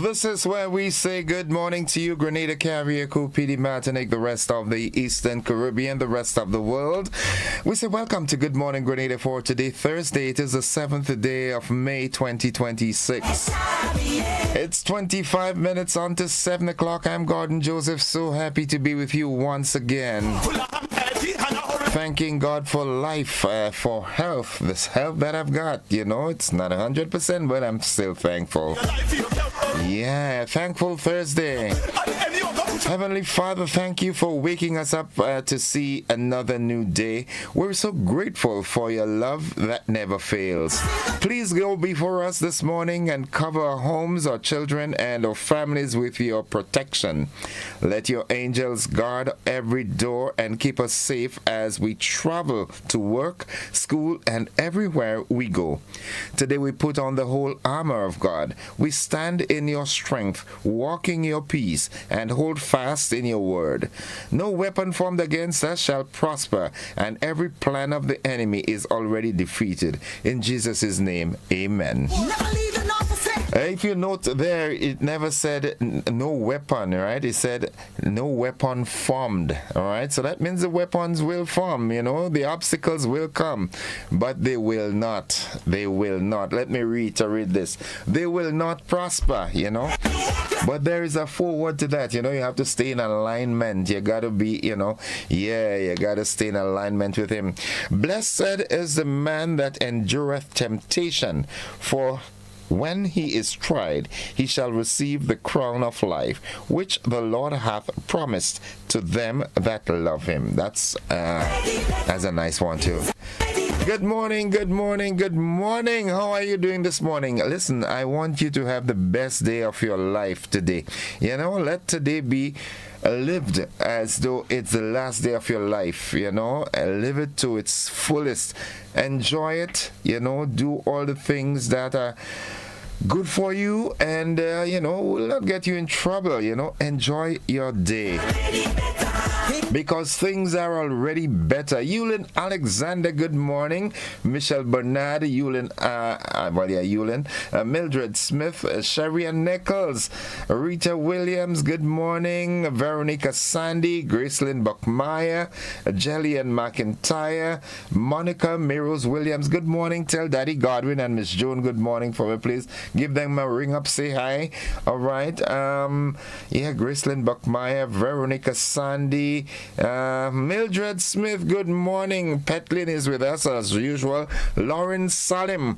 This is where we say good morning to you, Grenada, Carriacou, PD, Martinique, the rest of the Eastern Caribbean, the rest of the world. We say welcome to Good Morning Grenada for today, Thursday. It is the 7th day of May 2026. It's 25 minutes on to 7 o'clock. I'm Gordon Joseph, so happy to be with you once again. Thanking God for life, for health, this health that I've got. You know, it's not 100%, but I'm still thankful. Yeah, thankful Thursday. Heavenly Father, thank you for waking us up to see another new day. We're so grateful for your love that never fails. Please go before us this morning and cover our homes, our children, and our families with your protection. Let your angels guard every door and keep us safe as we travel to work, school, and everywhere we go. Today we put on the whole armor of God. We stand in your strength, walk in your peace, and hold fast in your word. No weapon formed against us shall prosper, and every plan of the enemy is already defeated. In Jesus' name, amen. If you note there, it never said no weapon, right? It said no weapon formed, all right? So that means the weapons will form, you know, the obstacles will come, but they will not. They will not. Let me reiterate this. They will not prosper, you know? But there is a forward to that, you know, you have to stay in alignment. You got to be, you know, you got to stay in alignment with him. Blessed is the man that endureth temptation, for when he is tried, he shall receive the crown of life, which the Lord hath promised to them that love him. That's a nice one too. Good morning, good morning, good morning. How are you doing this morning? Listen, I want you to have the best day of your life today. You know, let today be lived as though it's the last day of your life, you know, live it to its fullest. Enjoy it, you know, do all the things that are good for you and, you know, will not get you in trouble, you know. Enjoy your day because things are already better. Yulin Alexander, good morning. Michelle Bernard, Yulin, Mildred Smith, Sherry Nichols, Rita Williams, good morning. Veronica Sandy, Gracelyn Buckmeyer, Jillian McIntyre, Monica Miros Williams, good morning. Tell Daddy Godwin and Miss Joan good morning for me, please. Give them a ring up, say hi. All right. Gracelyn Buckmeyer, Veronica Sandy, Mildred Smith, good morning. Petlin is with us as usual. Lauren Salim,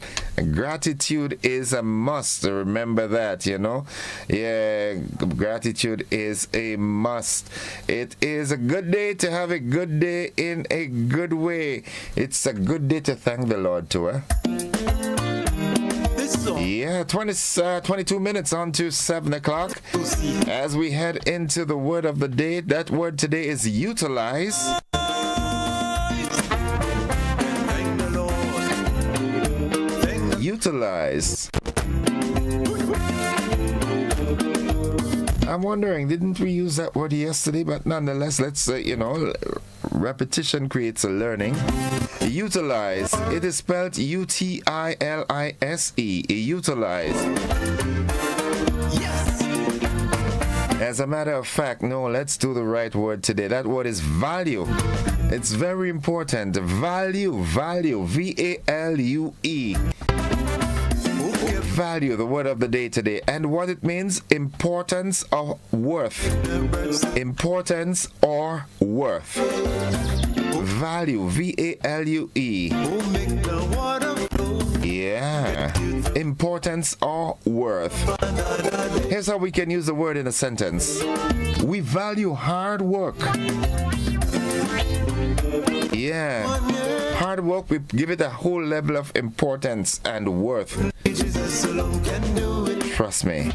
gratitude is a must. Remember that, you know. Yeah, gratitude is a must. It is a good day to have a good day in a good way. It's a good day to thank the Lord too, eh? Yeah, 22 minutes on to 7 o'clock as we head into the word of the day. That word today is utilize. Utilize. I'm wondering, didn't we use that word yesterday? But nonetheless, let's, you know, repetition creates a learning. Utilize. It is spelled U-T-I-L-I-S-E. Utilize. Yes. As a matter of fact, no, let's do the right word today. That word is value. It's very important. Value, value. V-A-L-U-E. Value, the word of the day today, and what it means: importance or worth. Importance or worth. Value, V-A-L-U-E. Yeah, importance or worth. Here's how we can use the word in a sentence. We value hard work. Yeah, hard work, we give it a whole level of importance and worth. Trust me.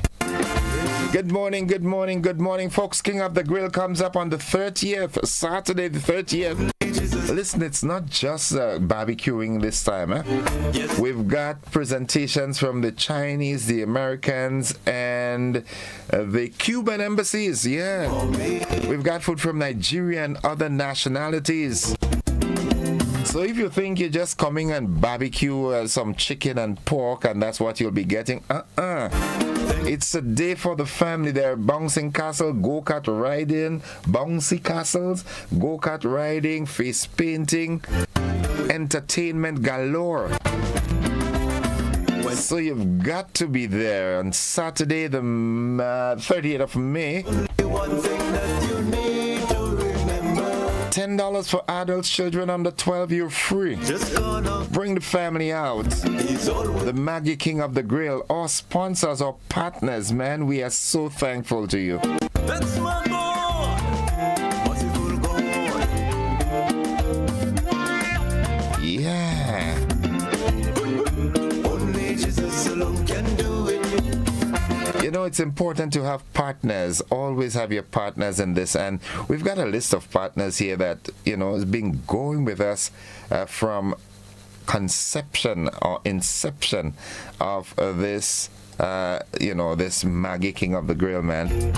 Good morning, good morning, good morning, folks. King of the Grill comes up on the 30th, Saturday the 30th. Listen, it's not just barbecuing this time. Yes. We've got presentations from the Chinese, the Americans, and the Cuban embassies. Yeah, we've got food from Nigeria and other nationalities. So if you think you're just coming and barbecue some chicken and pork and that's what you'll be getting, It's a day for the family. There, bouncing castle, go-kart riding, bouncy castles, go-kart riding, face painting, entertainment galore. So you've got to be there on Saturday, the 30th of May. $10 for adults, children under 12, you're free. Bring the family out. The Maggie King of the Grill, our sponsors, our partners, man, we are so thankful to you. That's my boy. Yeah. Only Jesus alone can do it. You know, it's important to have partners. Always have your partners in this. And we've got a list of partners here that, you know, has been going with us from conception or inception of this, this Maggie King of the Grill, man.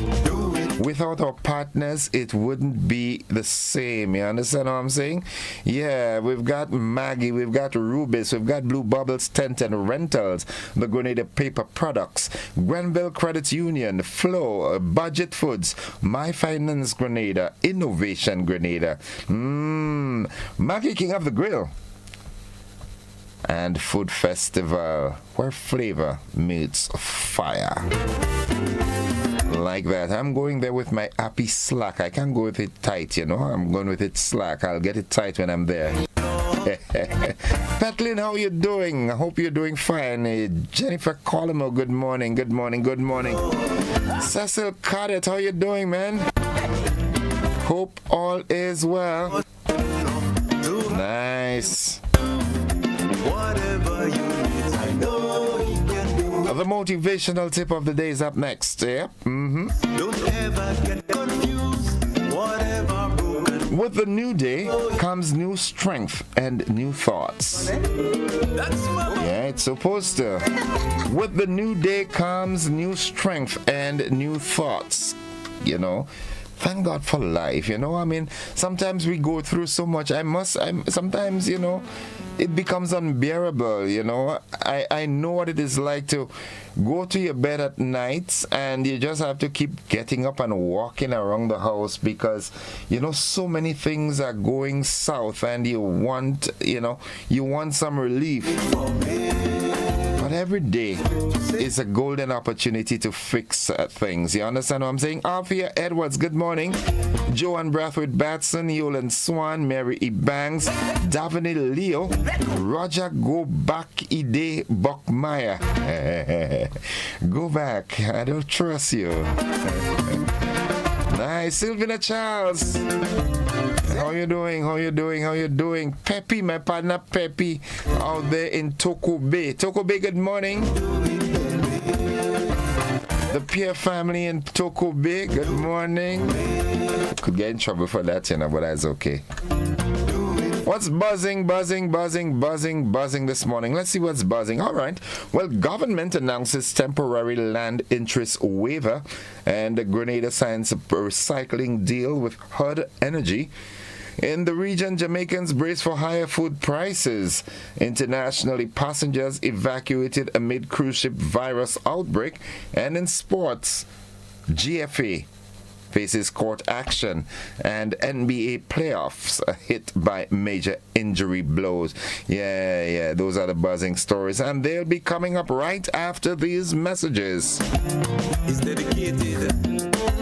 Without our partners, it wouldn't be the same. You understand what I'm saying? Yeah, we've got Maggie, we've got Rubis, we've got Blue Bubbles Tent and Rentals, the Grenada Paper Products, Grenville Credit Union, Flow, Budget Foods, My Finance Grenada, Innovation Grenada, Maggie King of the Grill, and Food Festival, where flavor meets fire. Like that. I'm going there with my happy slack. I can't go with it tight, you know. I'm going with it slack. I'll get it tight when I'm there. Petlin, how you doing? I hope you're doing fine. Jennifer Colimo, good morning, good morning, good morning. Cecil Cadet, how you doing, man? Hope all is well. Nice. Whatever you need, I know he can do. The motivational tip of the day is up next. Yep. Don't ever get confused. Whatever broken. With the new day comes new strength and new thoughts. Yeah, it's supposed to. With the new day comes new strength and new thoughts. You know. Thank God for life, you know. I mean, sometimes we go through so much. Sometimes, you know, it becomes unbearable, you know. I know what it is like to go to your bed at night and you just have to keep getting up and walking around the house because, you know, so many things are going south and you want some relief. But every day is a golden opportunity to fix things. You understand what I'm saying? Althea Edwards, good morning. Joanne Brathwaite Batson, Yolan Swan, Mary E. Banks, Davini Leo, Roger Go Back Ide Buckmeyer. Go back. I don't trust you. Nice. Sylvina Charles. How you doing? How you doing? How you doing? Peppy, my partner Peppy, out there in Toko Bay. Toko Bay, good morning. The Pierre family in Toko Bay, good morning. Could get in trouble for that, you know, but that's okay. What's buzzing this morning? Let's see what's buzzing. All right. Well, government announces temporary land interest waiver and the Grenada signs a recycling deal with HUD Energy. In the region, Jamaicans brace for higher food prices. Internationally, passengers evacuated amid cruise ship virus outbreak. And in sports, GFA faces court action, and NBA playoffs are hit by major injury blows. Yeah, those are the buzzing stories, and they'll be coming up right after these messages. It's dedicated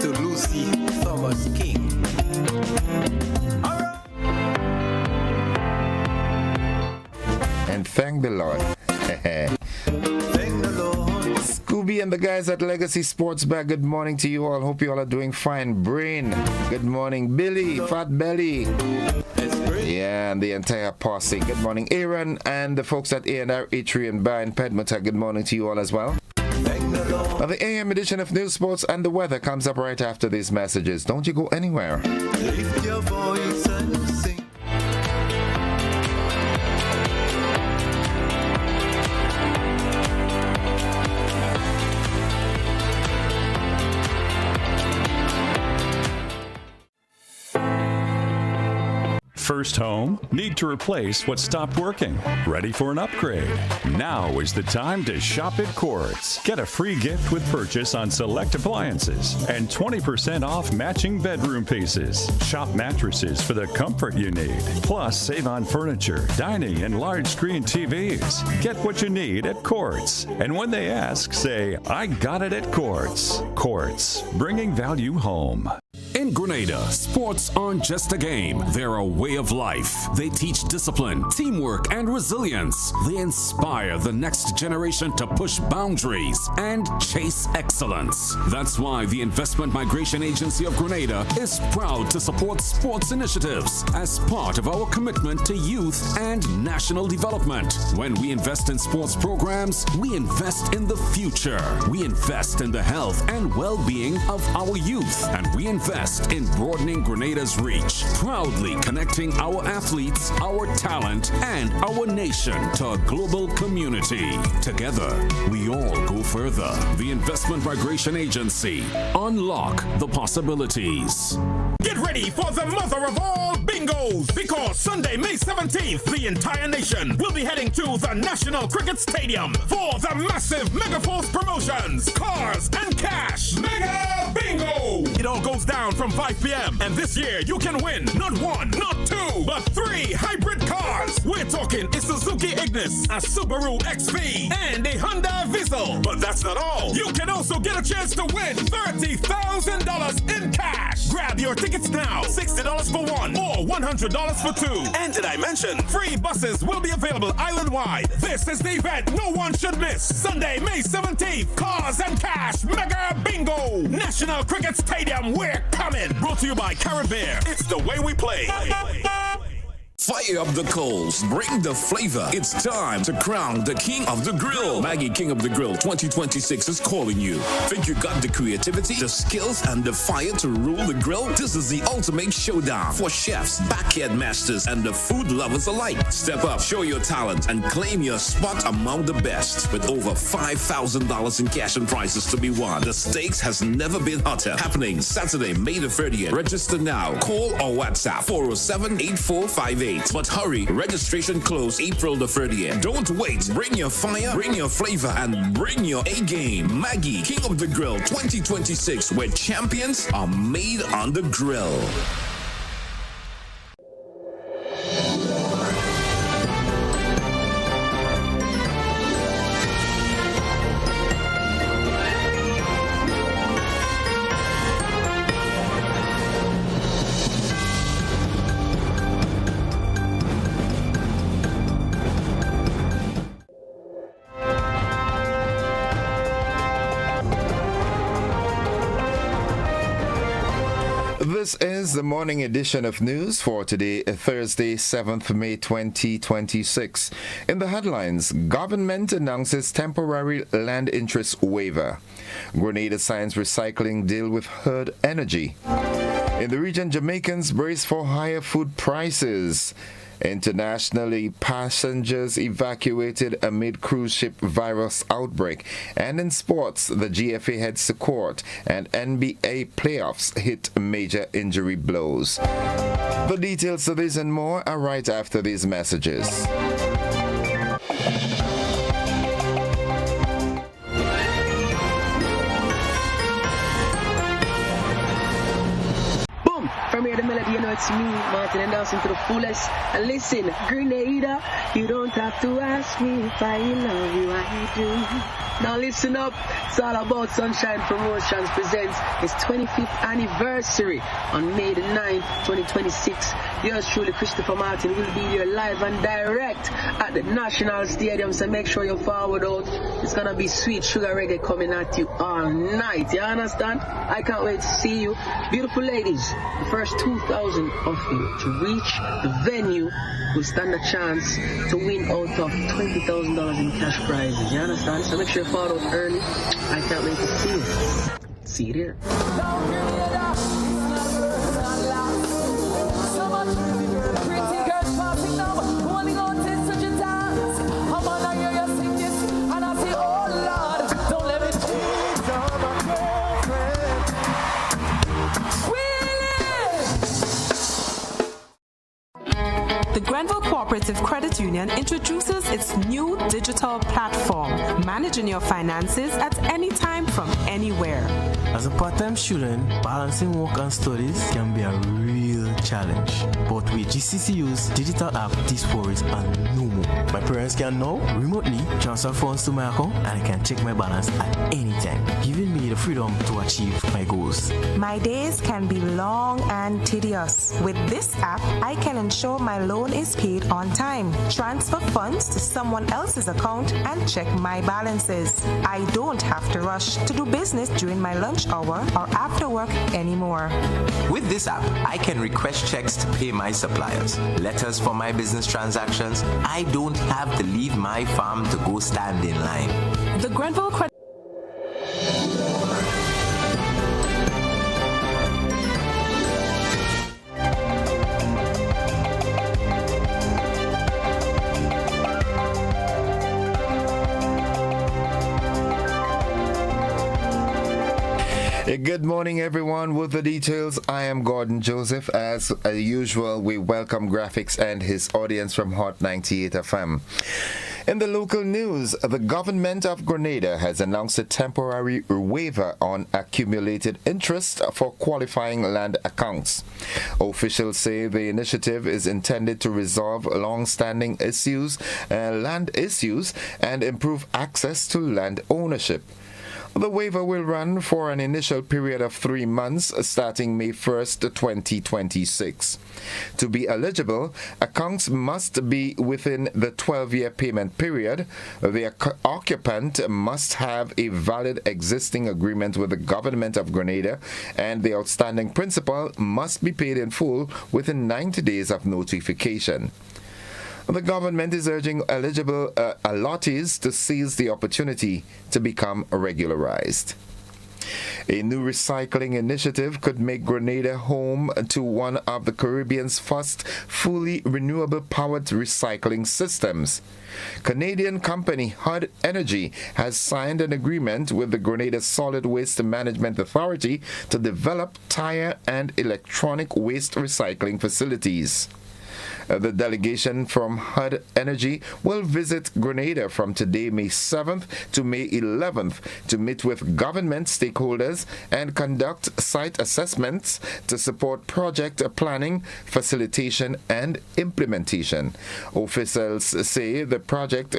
to Lucy Thomas King. And thank the Lord. Scooby and the guys at Legacy Sports Bar, good morning to you all. Hope you all are doing fine. Brain, good morning. Billy, Fat Belly. Yeah, and the entire posse. Good morning. Aaron and the folks at A&R Eatery and Bar in Pedmota, good morning to you all as well. Now, the AM edition of News, Sports and the Weather comes up right after these messages. Don't you go anywhere. Lift your voice and sing. First first home? Need to replace what stopped working? Ready for an upgrade? Now is the time to shop at Quartz. Get a free gift with purchase on select appliances and 20% off matching bedroom pieces. Shop mattresses for the comfort you need. Plus, save on furniture, dining, and large screen TVs. Get what you need at Quartz. And when they ask, say, I got it at Quartz. Quartz, bringing value home. In Grenada, sports aren't just a game, they're a way of life. They teach discipline, teamwork, and resilience. They inspire the next generation to push boundaries and chase excellence. That's why the Investment Migration Agency of Grenada is proud to support sports initiatives as part of our commitment to youth and national development. When we invest in sports programs, we invest in the future. We invest in the health and well-being of our youth, and we invest in broadening Grenada's reach, proudly connecting our athletes, our talent, and our nation to a global community. Together, we all go further. The Investment Migration Agency. Unlock the possibilities. Get ready for the mother of all bingos, because Sunday, May 17th, the entire nation will be heading to the National Cricket Stadium for the massive Megaforce promotions, cars and cash. Mega Bingo! It all goes down from 5 p.m. and this year you can win not one, not two, but 3 hybrid cars. We're talking a Suzuki Ignis, a Subaru XV, and a Honda Vissel. But that's not all. You can also get a chance to win $30,000 in cash. Grab your tickets now. $60 for one or $100 for two. And did I mention free buses will be available island-wide? This is the event no one should miss. Sunday, May 17th, cars and cash Mega Bingo. National Cricket Stadium, we're coming. Brought to you by Caribbean. It's the way we play. Fire up the coals, bring the flavor. It's time to crown the King of the Grill. Maggie King of the Grill 2026 is calling you. Think you got the creativity, the skills, and the fire to rule the grill? This is the ultimate showdown for chefs, backyard masters, and the food lovers alike. Step up, show your talent, and claim your spot among the best. With over $5,000 in cash and prizes to be won, the stakes has never been hotter. Happening Saturday, May the 30th. Register now. Call or WhatsApp 407-8458. But hurry, registration close April the 30th. Don't wait. Bring your fire, bring your flavor, and bring your A game. Maggie, King of the Grill 2026, where champions are made on the grill. This is the morning edition of news for today, Thursday, 7th May 2026. In the headlines, government announces temporary land interest waiver. Grenada signs recycling deal with Herd Energy. In the region, Jamaicans brace for higher food prices. Internationally, passengers evacuated amid cruise ship virus outbreak. And in sports, the GFA heads to court and NBA playoffs hit major injury blows. The details of this and more are right after these messages. From here, the melody, you know it's me, Martin, and dancing to the fullest. And listen, Grenada, you don't have to ask me if I love you, I do. Now listen up, it's all about Sunshine Promotions presents its 25th anniversary on May the 9th, 2026. Yours truly, Christopher Martin, will be here live and direct at the National Stadium, so make sure you forward out. It's gonna be sweet sugar reggae coming at you all night, you understand? I can't wait to see you. Beautiful ladies, the first 2,000 of you to reach the venue will stand a chance to win out of $20,000 in cash prizes, you understand? So make sure you follow out early. I can't wait to see you. See you there. Grenville Cooperative Credit Union introduces its new digital platform, managing your finances at any time from anywhere. As a part-time student, balancing work and studies can be a real challenge. But with GCCU's digital app, these worries are no more. My parents can now remotely transfer funds to my account and I can check my balance at any time, giving me the freedom to achieve my goals. My days can be long and tedious. With this app, I can ensure my loan is paid on time, transfer funds to someone else's account, and check my balances. I don't have to rush to do business during my lunch hour or after work anymore. With this app, I can request checks to pay my suppliers, letters for my business transactions. I don't have to leave my farm to go stand in line. The Grenville Credit Good morning, everyone. With the details, I am Gordon Joseph. As usual, we welcome Graphics and his audience from Hot 98 FM. In the local news, the government of Grenada has announced a temporary waiver on accumulated interest for qualifying land accounts. Officials say the initiative is intended to resolve long-standing land issues, and improve access to land ownership. The waiver will run for an initial period of 3 months starting May 1st, 2026. To be eligible, accounts must be within the 12-year payment period. The occupant must have a valid existing agreement with the government of Grenada, and the outstanding principal must be paid in full within 90 days of notification. The government is urging eligible allottees to seize the opportunity to become regularized. A new recycling initiative could make Grenada home to one of the Caribbean's first fully renewable powered recycling systems. Canadian company HUD Energy has signed an agreement with the Grenada Solid Waste Management Authority to develop tire and electronic waste recycling facilities. The delegation from HUD Energy will visit Grenada from today, May 7th to May 11th, to meet with government stakeholders and conduct site assessments to support project planning, facilitation, and implementation. Officials say the project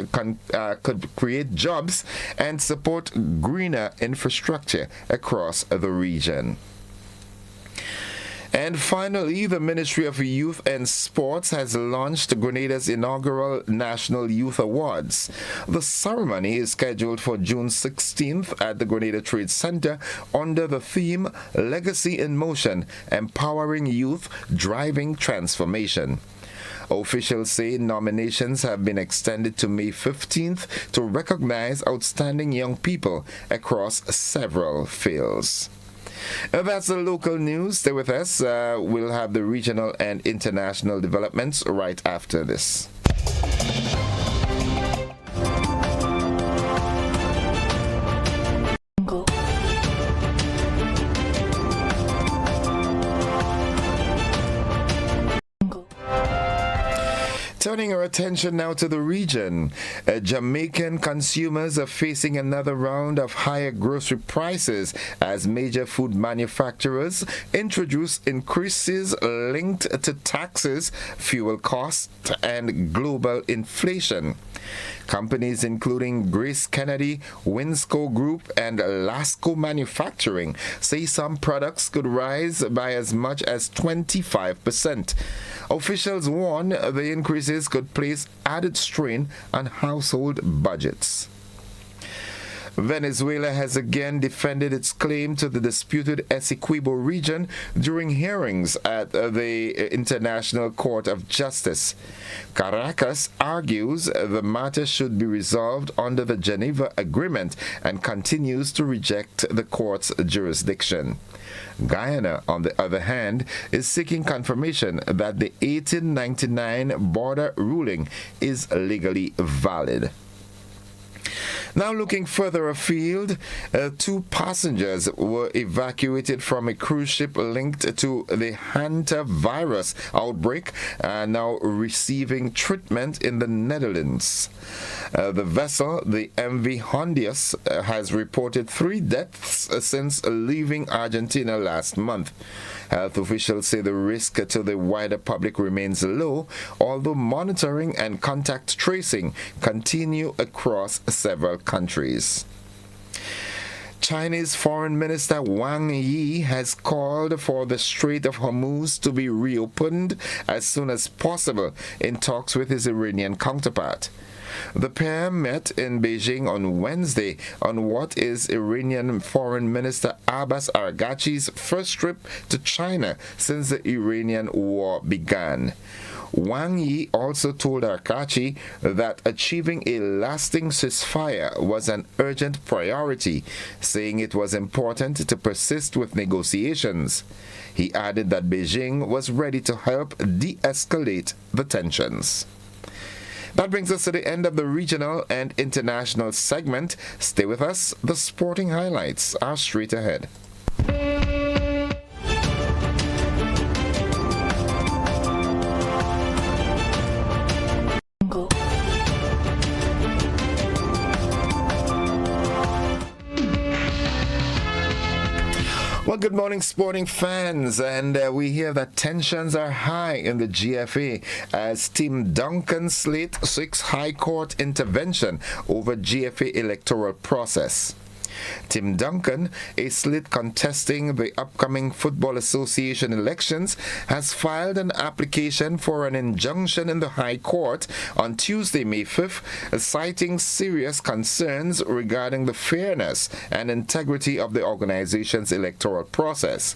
could create jobs and support greener infrastructure across the region. And finally, the Ministry of Youth and Sports has launched Grenada's inaugural National Youth Awards. The ceremony is scheduled for June 16th at the Grenada Trade Center under the theme Legacy in Motion, Empowering Youth, Driving Transformation. Officials say nominations have been extended to May 15th to recognize outstanding young people across several fields. That's the local news. Stay with us. We'll have the regional and international developments right after this. Turning our attention now to the region, Jamaican consumers are facing another round of higher grocery prices as major food manufacturers introduce increases linked to taxes, fuel costs, and global inflation. Companies including Grace Kennedy, Winsco Group, and Lasco Manufacturing say some products could rise by as much as 25%. Officials warn the increases could place added strain on household budgets. Venezuela has again defended its claim to the disputed Essequibo region during hearings at the International Court of Justice. Caracas argues the matter should be resolved under the Geneva Agreement and continues to reject the court's jurisdiction. Guyana, on the other hand, is seeking confirmation that the 1899 border ruling is legally valid. Now looking further afield, 2 passengers were evacuated from a cruise ship linked to the hantavirus outbreak and now receiving treatment in the Netherlands. The vessel, the MV Hondius, has reported 3 deaths since leaving Argentina last month. Health officials say the risk to the wider public remains low, although monitoring and contact tracing continue across several countries. Chinese Foreign Minister Wang Yi has called for the Strait of Hormuz to be reopened as soon as possible in talks with his Iranian counterpart. The pair met in Beijing on Wednesday on what is Iranian Foreign Minister Abbas Araghchi's first trip to China since the Iranian war began. Wang Yi also told Araghchi that achieving a lasting ceasefire was an urgent priority, saying it was important to persist with negotiations. He added that Beijing was ready to help de-escalate the tensions. That brings us to the end of the regional and international segment. Stay with us. The sporting highlights are straight ahead. Well, good morning, sporting fans, and we hear that tensions are high in the GFA as Team Duncan slate 6 High Court intervention over GFA electoral process. Tim Duncan, a slate contesting the upcoming Football Association elections, has filed an application for an injunction in the High Court on Tuesday, May 5th, citing serious concerns regarding the fairness and integrity of the organization's electoral process.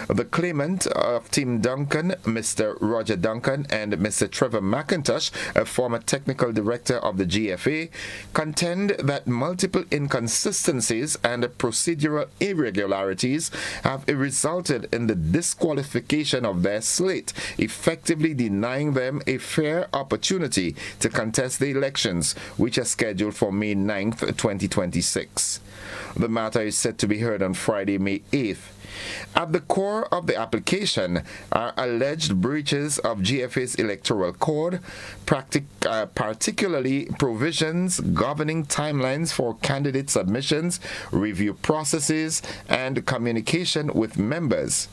The claimant of Team Duncan, Mr. Roger Duncan, and Mr. Trevor McIntosh, a former technical director of the GFA, contend that multiple inconsistencies and procedural irregularities have resulted in the disqualification of their slate, effectively denying them a fair opportunity to contest the elections, which are scheduled for May 9th, 2026. The matter is set to be heard on Friday, May 8th. At the core of the application are alleged breaches of GFA's electoral code, particularly provisions governing timelines for candidate submissions, review processes, and communication with members.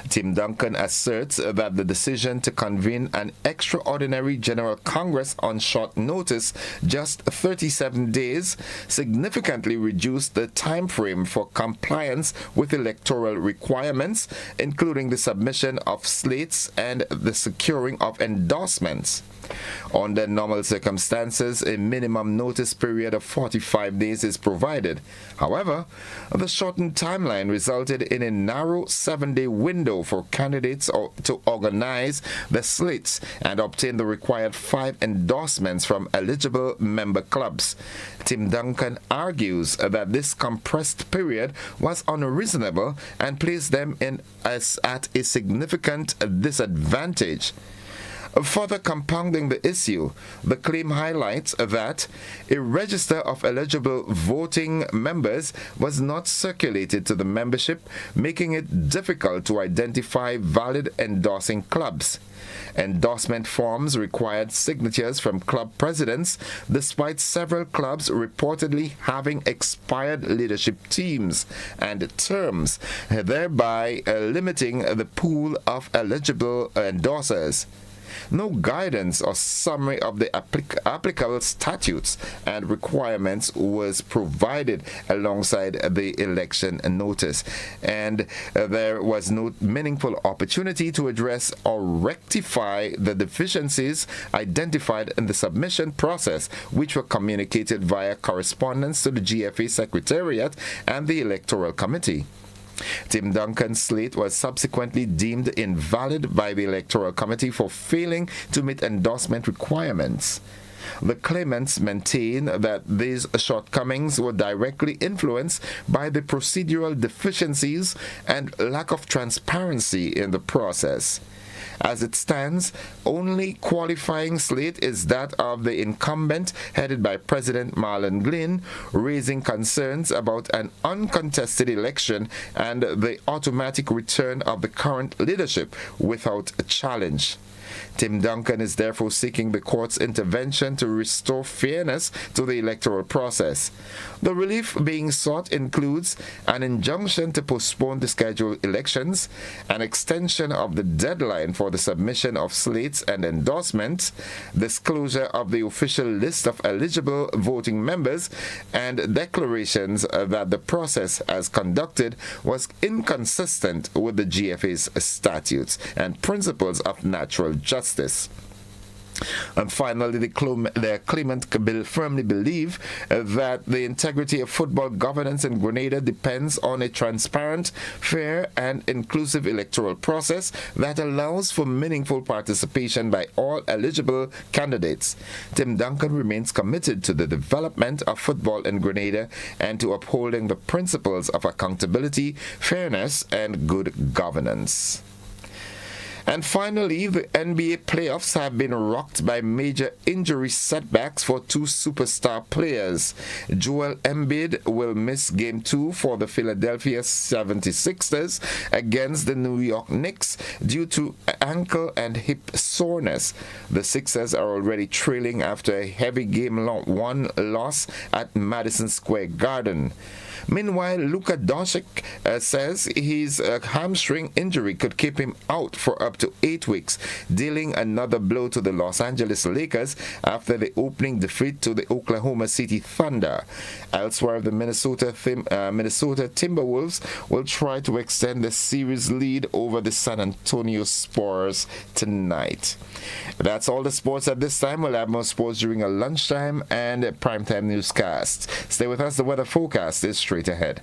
Tim Duncan asserts that the decision to convene an extraordinary General Congress on short notice, just 37 days, significantly reduced the time frame for compliance with electoral requirements, including the submission of slates and the securing of endorsements. Under normal circumstances, a minimum notice period of 45 days is provided. However, the shortened timeline resulted in a narrow 7-day window for candidates to organize the slates and obtain the required 5 endorsements from eligible member clubs. Tim Duncan argues that this compressed period was unreasonable and placed them at a significant disadvantage. Further compounding the issue, the claim highlights that a register of eligible voting members was not circulated to the membership, making it difficult to identify valid endorsing clubs. Endorsement forms required signatures from club presidents, despite several clubs reportedly having expired leadership teams and terms, thereby limiting the pool of eligible endorsers. No guidance or summary of the applicable statutes and requirements was provided alongside the election notice, and there was no meaningful opportunity to address or rectify the deficiencies identified in the submission process, which were communicated via correspondence to the GFA Secretariat and the Electoral Committee. Tim Duncan's slate was subsequently deemed invalid by the Electoral Committee for failing to meet endorsement requirements. The claimants maintain that these shortcomings were directly influenced by the procedural deficiencies and lack of transparency in the process. As it stands, only qualifying slate is that of the incumbent headed by President Marlon Glynn, raising concerns about an uncontested election and the automatic return of the current leadership without a challenge. Tim Duncan is therefore seeking the court's intervention to restore fairness to the electoral process. The relief being sought includes an injunction to postpone the scheduled elections, an extension of the deadline for the submission of slates and endorsements, disclosure of the official list of eligible voting members, and declarations that the process as conducted was inconsistent with the GFA's statutes and principles of natural justice. And finally, the claimant firmly believe that the integrity of football governance in Grenada depends on a transparent, fair, and inclusive electoral process that allows for meaningful participation by all eligible candidates. Tim Duncan remains committed to the development of football in Grenada and to upholding the principles of accountability, fairness, and good governance. And finally, the NBA playoffs have been rocked by major injury setbacks for two superstar players. Joel Embiid will miss Game 2 for the Philadelphia 76ers against the New York Knicks due to ankle and hip soreness. The Sixers are already trailing after a heavy Game 1 loss at Madison Square Garden. Meanwhile, Luka Doncic says his hamstring injury could keep him out for up to 8 weeks, dealing another blow to the Los Angeles Lakers after the opening defeat to the Oklahoma City Thunder. Elsewhere, the Minnesota Timberwolves will try to extend the series lead over the San Antonio Spurs tonight. That's all the sports at this time. We'll have more sports during a lunchtime and a primetime newscast. Stay with us. The weather forecast is straight ahead.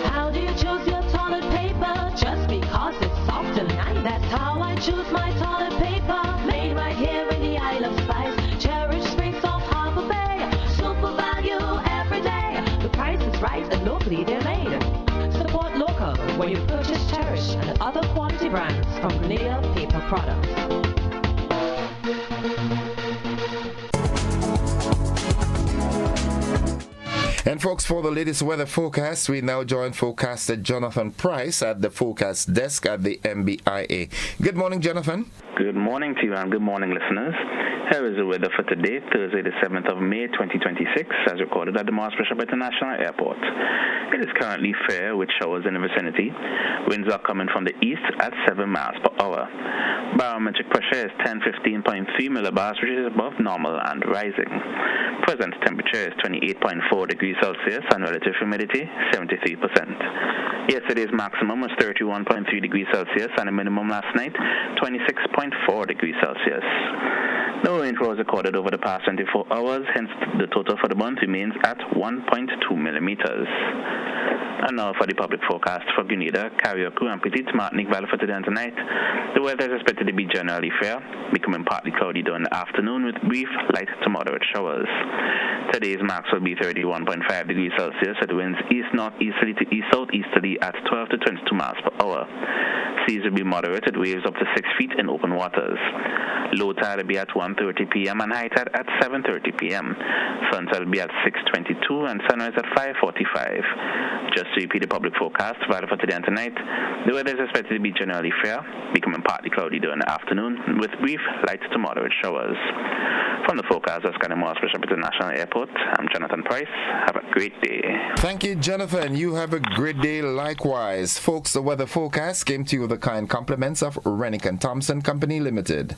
How do you choose your toilet paper? Just because it's soft and nice. That's how I choose my toilet paper. Made right here in the Isle of Spice. Cherish Springs off Harbor Bay. Super value every day. The price is right and locally they're made. Support local when you purchase Cherish and other quality brands from Grenada Paper Products. And folks, for the latest weather forecast, we now join forecaster Jonathan Price at the forecast desk at the MBIA. Good morning, Jonathan. Good morning to you and good morning, listeners. Here is the weather for today, Thursday the 7th of May 2026, as recorded at the Mars Bishop International Airport. It is currently fair with showers in the vicinity. Winds are coming from the east at 7 miles per hour. Barometric pressure is 1015.3 millibars, which is above normal and rising. Present temperature is 28.4 degrees Celsius and relative humidity 73%. Yesterday's maximum was 31.3 degrees Celsius and the minimum last night 26.4 degrees Celsius. No rainfall was recorded over the past 24 hours, hence the total for the month remains at 1.2 millimeters. And now for the public forecast for Grenada, Carriacou, and Petite Martinique Valley for today and tonight. The weather is expected to be generally fair, becoming partly cloudy during the afternoon with brief light to moderate showers. Today's max will be 31.5 degrees Celsius at winds east-northeasterly to east-southeasterly at 12 to 22 miles per hour. Seas will be moderate with waves up to 6 feet in open waters. Low tide will be at 1:30 p.m. and high tide at 7:30 p.m. Sunset will be at 6:22 and sunrise at 5:45. Just to repeat the public forecast valid for today and tonight, the weather is expected to be generally fair, becoming partly cloudy during the afternoon with brief light to moderate showers. From the forecast at Mars Bishop International Airport, I'm Jonathan Price. Have a great day. Thank you, Jonathan. You have a great day likewise. Folks, the weather forecast came to you with the kind compliments of Rennick & Thompson Company Limited.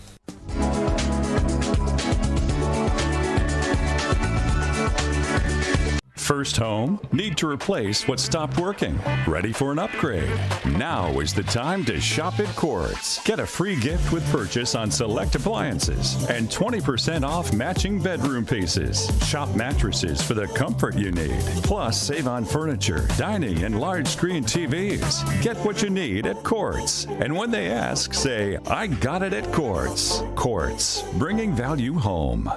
First home? Need to replace what stopped working? Ready for an upgrade? Now is the time to shop at Quartz. Get a free gift with purchase on select appliances and 20% off matching bedroom pieces. Shop mattresses for the comfort you need. Plus, save on furniture, dining, and large screen TVs. Get what you need at Quartz. And when they ask, say, I got it at Quartz. Quartz, bringing value home.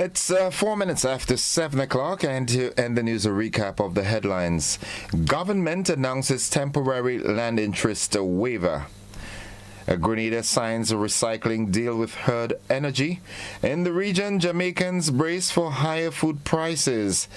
It's 4 minutes after 7 o'clock, and to end the news, a recap of the headlines. Government announces temporary land interest waiver. Grenada signs a recycling deal with Herd Energy. In the region, Jamaicans brace for higher food prices.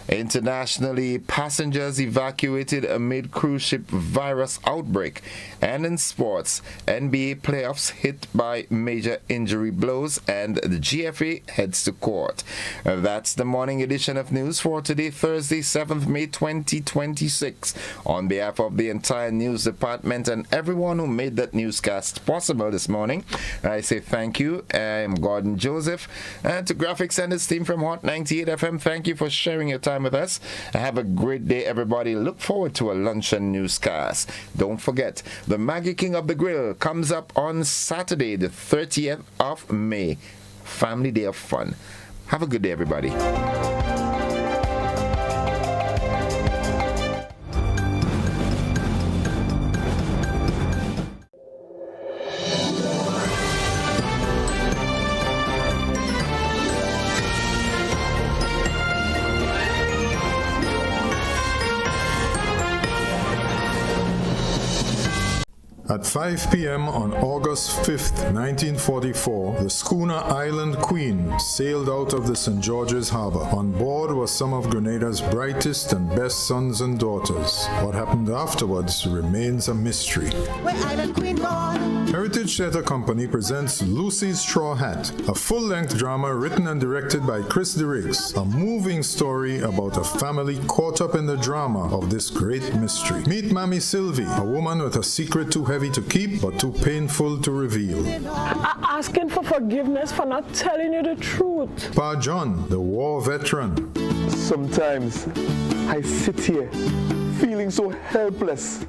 Internationally, passengers evacuated amid cruise ship virus outbreak. And in sports, NBA playoffs hit by major injury blows, and the GFA heads to court. That's the morning edition of news for today, Thursday, 7th May 2026. On behalf of the entire news department and everyone who made that newscast possible this morning, I say thank you. I'm Gordon Joseph. And to graphics and his team from Hot 98 FM, thank you for sharing your time with us. Have a great day, everybody. Look forward to a luncheon newscast. Don't forget, the Maggie King of the Grill comes up on Saturday, the 30th of May. Family day of fun. Have a good day, everybody. At 5 p.m. on August 5th, 1944, the schooner Island Queen sailed out of the St. George's Harbor. On board were some of Grenada's brightest and best sons and daughters. What happened afterwards remains a mystery. Where Island Queen gone? Heritage Theatre Company presents Lucy's Straw Hat, a full-length drama written and directed by Chris DeRiggs, a moving story about a family caught up in the drama of this great mystery. Meet Mammy Sylvie, a woman with a secret too heavy to keep but too painful to reveal. Asking for forgiveness for not telling you the truth. Pa John, the war veteran. Sometimes I sit here feeling so helpless,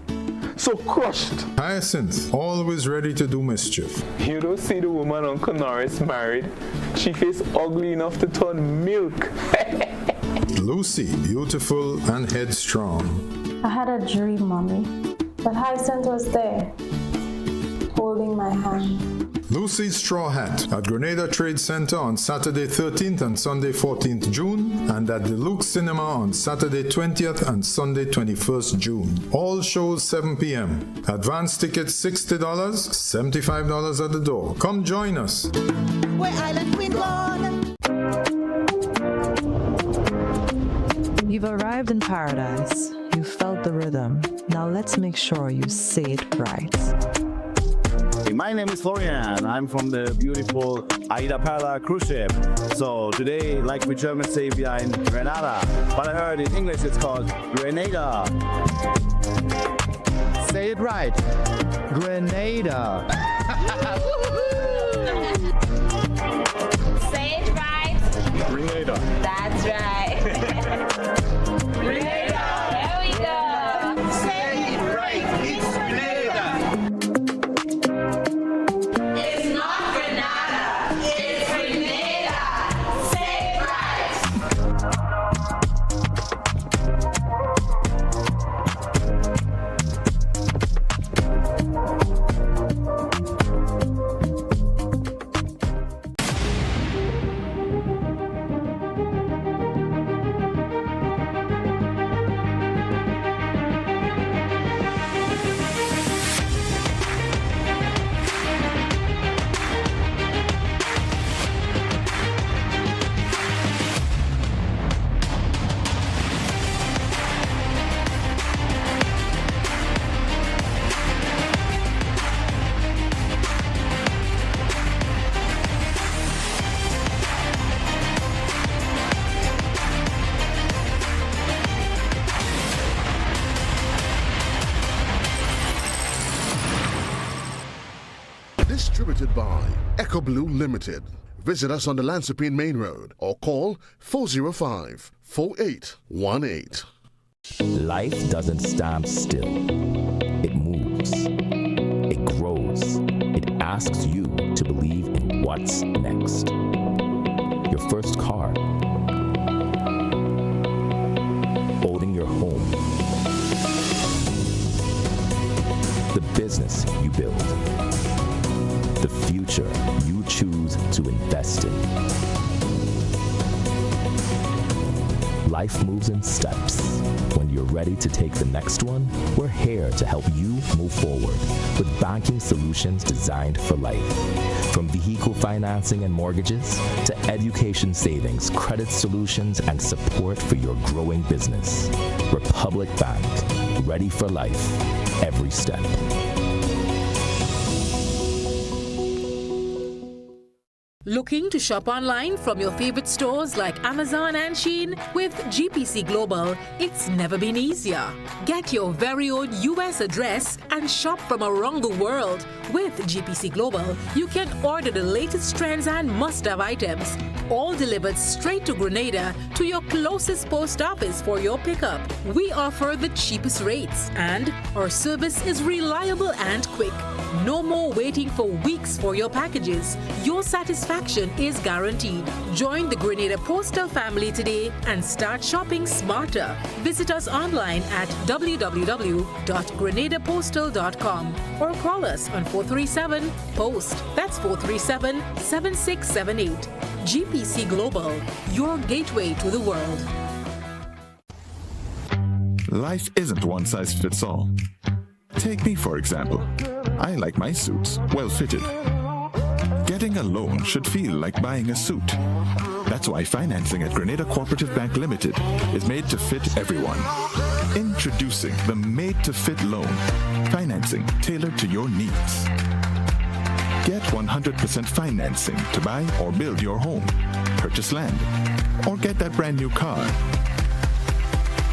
so crushed. Hyacinth, always ready to do mischief. You don't see the woman Uncle Norris married. She face ugly enough to turn milk. Lucy, beautiful and headstrong. I had a dream, Mommy. But Hyacinth was there, holding my hand. Lucy's Straw Hat at Grenada Trade Center on Saturday 13th and Sunday 14th June, and at the Luke Cinema on Saturday 20th and Sunday 21st June. All shows 7 p.m. Advance tickets $60, $75 at the door. Come join us. Where Island Queen gone? You've arrived in paradise. You felt the rhythm. Now let's make sure you say it right. Hey, my name is Florian. I'm from the beautiful Aida Perla cruise ship. So today, like we Germans say, we are in Grenada. But I heard in English it's called Grenada. Say it right. Grenada. Say it right. Grenada. That's right. Grenada. There we go. Say it right. It's Grenada. It's not Grenada. It's Grenada. Say it right. Distributed by Echo Blue Limited. Visit us on the Lansopine Main Road or call 405-4818. Life doesn't stand still. It moves. It grows. It asks you to believe in what's next. Your first car. Owning your home. The business you build. The future you choose to invest in. life moves in steps. When you're ready to take the next one, we're here to help you move forward with banking solutions designed for life. From vehicle financing and mortgages to education savings, credit solutions, and support for your growing business. Republic Bank, ready for life, every step. Looking to shop online from your favorite stores like Amazon and Shein? With GPC Global, it's never been easier. Get your very own US address and shop from around the world. With GPC Global, you can order the latest trends and must-have items, all delivered straight to Grenada to your closest post office for your pickup. We offer the cheapest rates, and our service is reliable and quick. No more waiting for weeks for your packages. Your satisfaction is guaranteed. Join the Grenada Postal family today and start shopping smarter. Visit us online at www.grenadapostal.com or call us on 437-POST. That's 437-7678. GPC Global, your gateway to the world. Life isn't one size fits all. Take me, for example. I like my suits well fitted. Getting a loan should feel like buying a suit. That's why financing at Grenada Cooperative Bank Limited is made to fit everyone. Introducing the Made to Fit loan, financing tailored to your needs. Get 100% financing to buy or build your home, purchase land, or get that brand new car.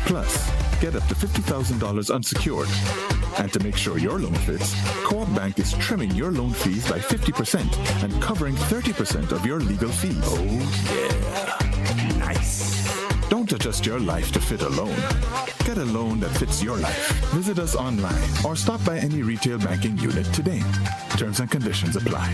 Plus, get up to $50,000 unsecured. And to make sure your loan fits, Co-op Bank is trimming your loan fees by 50% and covering 30% of your legal fees. Oh yeah, nice. Don't adjust your life to fit a loan. Get a loan that fits your life. Visit us online or stop by any retail banking unit today. Terms and conditions apply.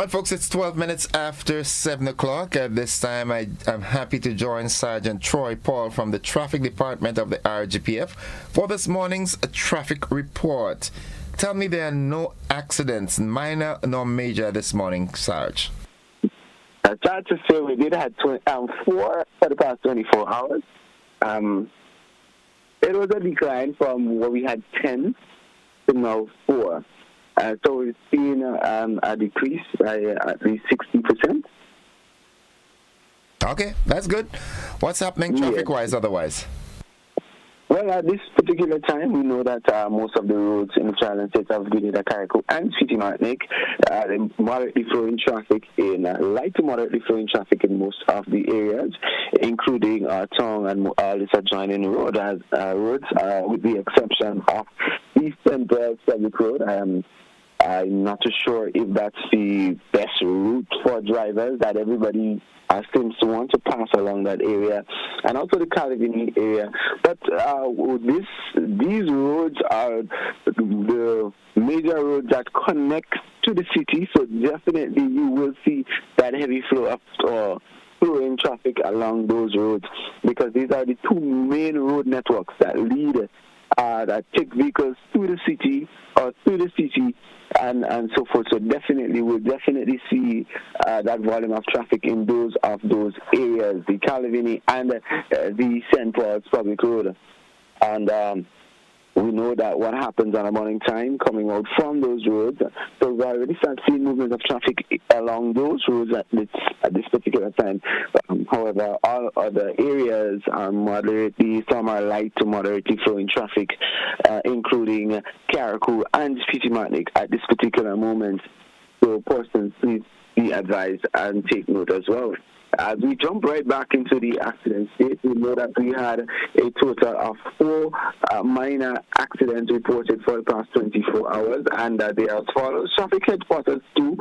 Folks, it's 12 minutes after 7 o'clock. At this time, I'm happy to join Sergeant Troy Paul from the Traffic Department of the RGPF for this morning's traffic report. Tell me there are no accidents, minor nor major, this morning, Sarge. Sad to say we did have 4 for the past 24 hours. It was a decline from what we had 10 to now 4. So we've seen a decrease by at least 60%. Okay, that's good. What's happening traffic-wise otherwise? Well, at this particular time, we know that most of the roads in the Charlotte State of Grenada, Carriacou, and City Martinique, moderately flowing traffic in light to moderately flowing traffic in most of the areas, including Tong and its adjoining roads, with the exception of East Central Public Road. I'm not too sure if that's the best route for drivers that everybody seems to want to pass along that area, and also the Calavini area. But these roads are the major roads that connect to the city, so definitely you will see that heavy flow of flowing traffic along those roads, because these are the two main road networks that lead that take vehicles to the city or through the city and so forth. So we'll definitely see that volume of traffic in those areas, the Calavini and the St. Paul's Public Road. And we know that what happens on a morning time coming out from those roads. So we already start seeing movement of traffic along those roads at this particular time. However, all other areas are some are light to moderately flowing traffic, including Carriacou and City Martinique at this particular moment. So persons, please be advised and take note as well. As we jump right back into the accident state, we know that we had a total of 4 minor accidents reported for the past 24 hours, and they are as follows. Traffic headquarters 2,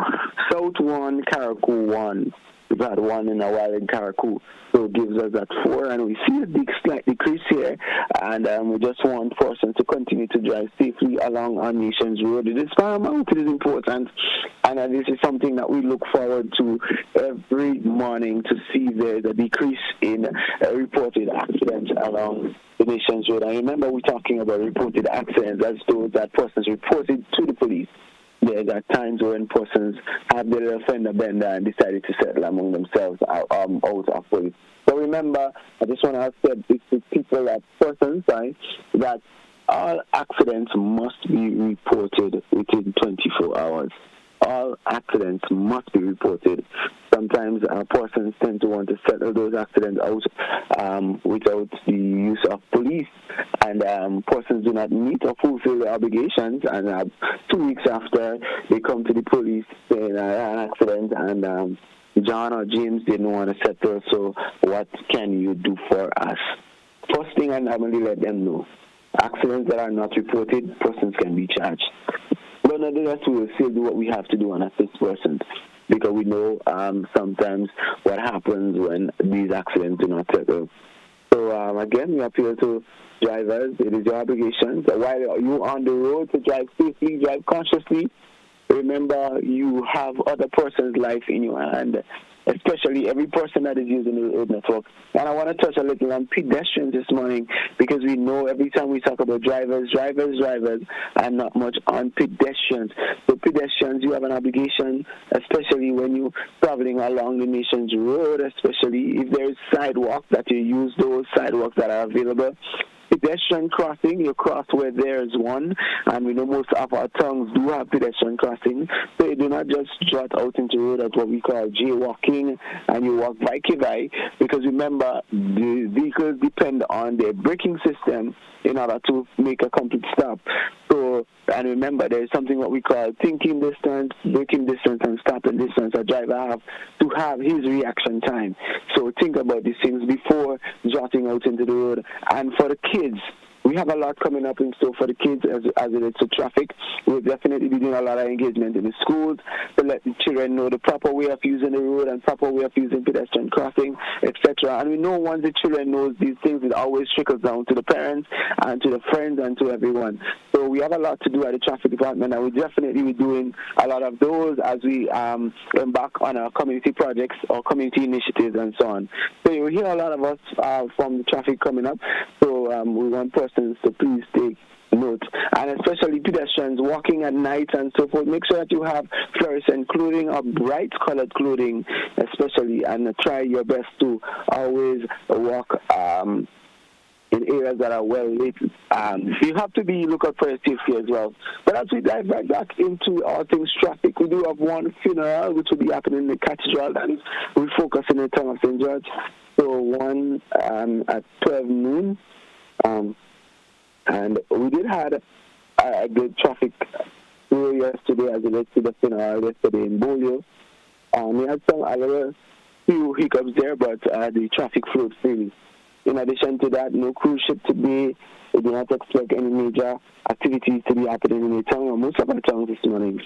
South 1, Carriacou 1, We've had one in a while in Caracou, so it gives us that 4, and we see a big slight decrease here, and we just want persons to continue to drive safely along our nation's road. It is paramount, it is important, and this is something that we look forward to every morning to see there's a decrease in reported accidents along the nation's road. And remember, we're talking about reported accidents as those that persons reported to the police. There are times when persons have their offender bender and decided to settle among themselves out of police. So remember, I just want to say this to people, that persons, right, that all accidents must be reported within 24 hours. All accidents must be reported. Sometimes persons tend to want to settle those accidents out without the use of police, and persons do not meet or fulfill their obligations, and 2 weeks after they come to the police saying an accident, and John or James didn't want to settle, so what can you do for us? First thing, I normally let them know, accidents that are not reported, persons can be charged. But nonetheless, we will still do what we have to do on assist persons, because we know sometimes what happens when these accidents do not settle. So again, we appeal to drivers. It is your obligation. So while you're on the road, to drive safely, drive consciously. Remember, you have other person's life in your hand, especially every person that is using the road network. And I want to touch a little on pedestrians this morning, because we know every time we talk about drivers, and not much on pedestrians. So pedestrians, you have an obligation, especially when you're traveling along the nation's road, especially if there is sidewalks, that you use those sidewalks that are available. Pedestrian crossing, you cross where there is one, and we know most of our towns do have pedestrian crossing, so you do not just jot out into the road at what we call jaywalking, and you walk by, because remember, the vehicles depend on their braking system in order to make a complete stop. So, and remember, there is something what we call thinking distance, braking distance, and stopping distance. A driver have to have his reaction time. So think about these things before jotting out into the road. And for the kids, we have a lot coming up in store for the kids as it relates to traffic. We'll definitely be doing a lot of engagement in the schools to let the children know the proper way of using the road and proper way of using pedestrian crossing, etc. And we know once the children knows these things, it always trickles down to the parents and to the friends and to everyone. So we have a lot to do at the traffic department, and we definitely be doing a lot of those as we embark on our community projects or community initiatives and so on. So you hear a lot of us from the traffic coming up. So we want persons to please take note, and especially pedestrians walking at night and so forth. Make sure that you have fluorescent clothing or bright colored clothing, especially, and try your best to always walk in areas that are well lit. You have to be look out for your safety as well. But as we dive right back into all things traffic, we do have one funeral which will be happening in the cathedral, and we focus in the town of St. George. So one at 12 noon. And we did have a good traffic flow yesterday as it relates to the funeral yesterday in Bolio. We had some few hiccups there, but the traffic flowed freely. In addition to that, no cruise ship today. We do not expect any major activities to be happening in the town or most of our towns this morning.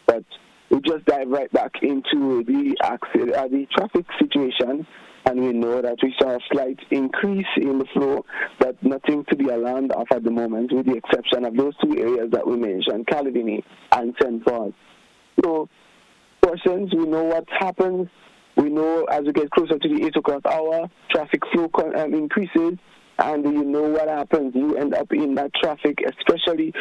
But we just dive right back into the traffic situation. And we know that we saw a slight increase in the flow, but nothing to be alarmed of at the moment, with the exception of those two areas that we mentioned, Caledony and St. Paul. So, persons, we know what happens. We know as we get closer to the 8 o'clock hour, traffic flow increases, and you know what happens. You end up in that traffic, especially.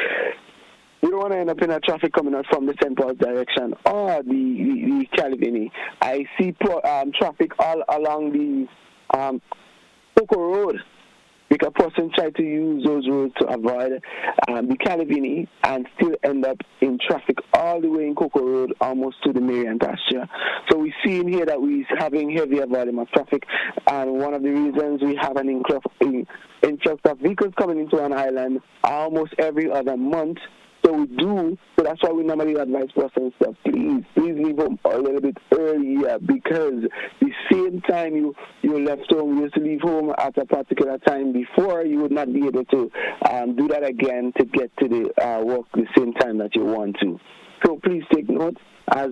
You don't want to end up in a traffic coming out from the St. Paul's direction or the Caledony. I see traffic all along the Coco Road, because person try to use those roads to avoid the Caledony and still end up in traffic all the way in Coco Road, almost to the Marian pasture. So we see in here that we're having heavier volume of traffic, and one of the reasons we have an influx of vehicles coming into an island almost every other month. So So we do. So that's why we normally advise persons that please leave home a little bit earlier, because the same time you left home, you used to leave home at a particular time before, you would not be able to do that again to get to the work the same time that you want to. So please take note as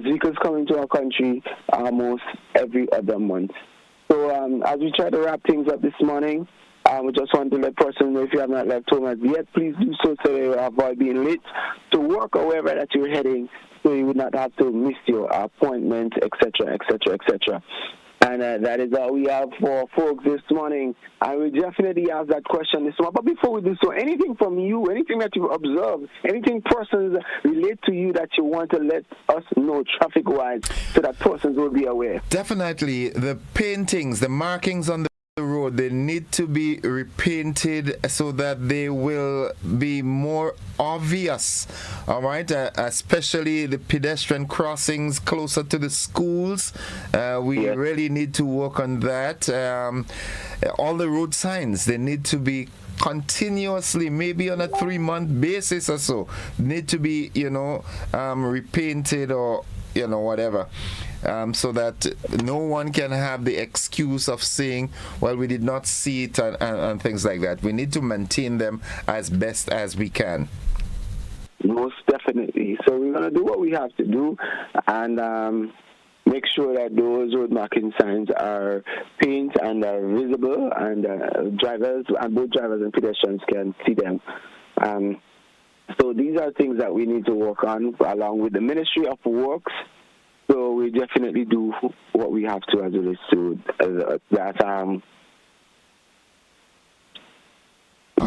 vehicles come into our country almost every other month. So as we try to wrap things up this morning, we just want to let persons know, if you have not left home as yet, please do so to avoid being late to work or wherever that you're heading, so you would not have to miss your appointment, etc., etc., etc. And that is all we have for folks this morning. I will definitely ask that question this morning. But before we do so, anything from you, anything that you've observed, anything persons relate to you that you want to let us know traffic-wise, so that persons will be aware? Definitely. The paintings, the markings on the road, they need to be repainted so that they will be more obvious, all right, especially the pedestrian crossings closer to the schools. We really need to work on that. All the road signs, they need to be continuously, maybe on a 3-month basis or so, need to be, repainted or, whatever. So that no one can have the excuse of saying, well, we did not see it and things like that. We need to maintain them as best as we can. Most definitely. So we're going to do what we have to do and make sure that those road marking signs are painted and are visible, and both drivers and pedestrians can see them. So these are things that we need to work on along with the Ministry of Works. So we definitely do what we have to as it relates to that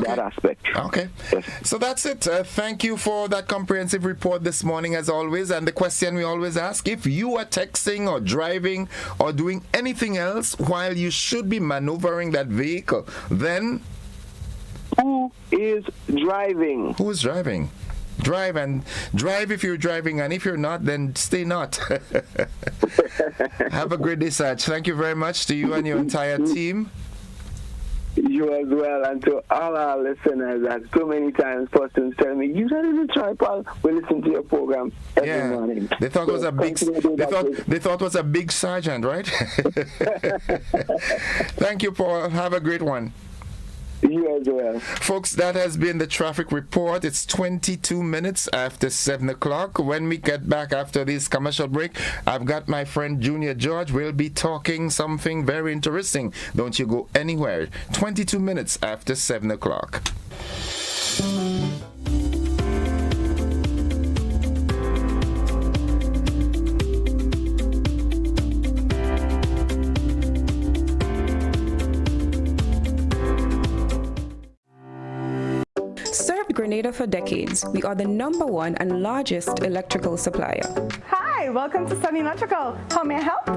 that aspect. Okay. Yes. So that's it. Thank you for that comprehensive report this morning, as always. And the question we always ask, if you are texting or driving or doing anything else while you should be maneuvering that vehicle, then who is driving? Who is driving? Drive if you're driving, and if you're not, then stay not. Have a great day, Saj. Thank you very much to you and your entire team. You as well, and to all our listeners, that so many times persons tell me, you don't even try, Paul. We listen to your program every morning. They thought it was a big. They thought it was a big sergeant, right? Thank you, Paul. Have a great one. You as well. Folks, that has been the traffic report. It's 22 minutes after 7 o'clock. When we get back after this commercial break, I've got my friend Junior George. We'll be talking something very interesting. Don't you go anywhere. 22 minutes after 7 o'clock. Grenada for decades. We are the #1 and largest electrical supplier. Hi, welcome to Sunny Electrical. How may I help?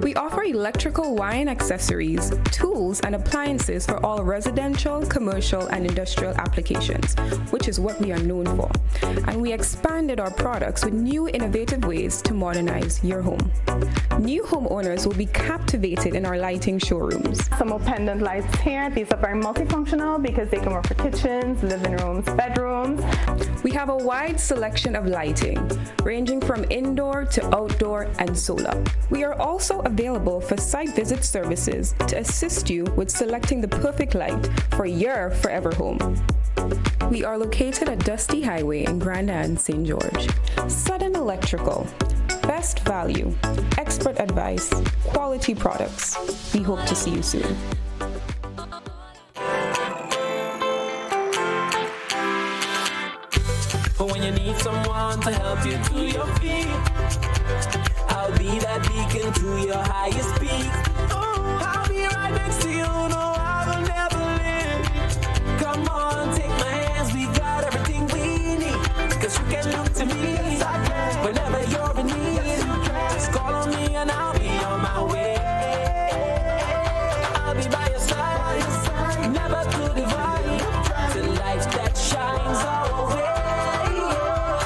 We offer electrical wire accessories, tools, and appliances for all residential, commercial, and industrial applications, which is what we are known for. And we expanded our products with new innovative ways to modernize your home. New homeowners will be captivated in our lighting showrooms. Some pendant lights here. These are very multifunctional because they can work for kitchens, living rooms, bedrooms. We have a wide selection of lighting, ranging from indoor to outdoor and solar. We are also available for site visit services to assist you with selecting the perfect light for your forever home. We are located at Dusty Highway in Grenada and St. George. Sudden Electrical. Best value, expert advice, quality products. We hope to see you soon. But when you need someone to help you to your feet, I'll be that beacon to your highest peak. I'll be right next to you, no, I will never leave. Come on, take my hands, we got everything we need. Cause you can look to me whenever you're in need. Just call on me and I'll be on my way. I'll be by your side, never to divide. The light that shines our way.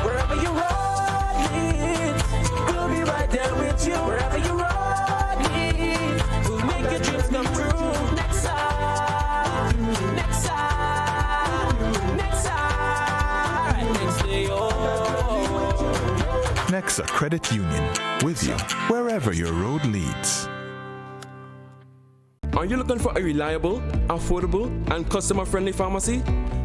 Wherever you run it, we'll be right there with you. Wherever you run it, we'll make your dreams come true. Next time. Nexa Credit Union, with you wherever your road leads. Are you looking for a reliable, affordable, and customer-friendly pharmacy?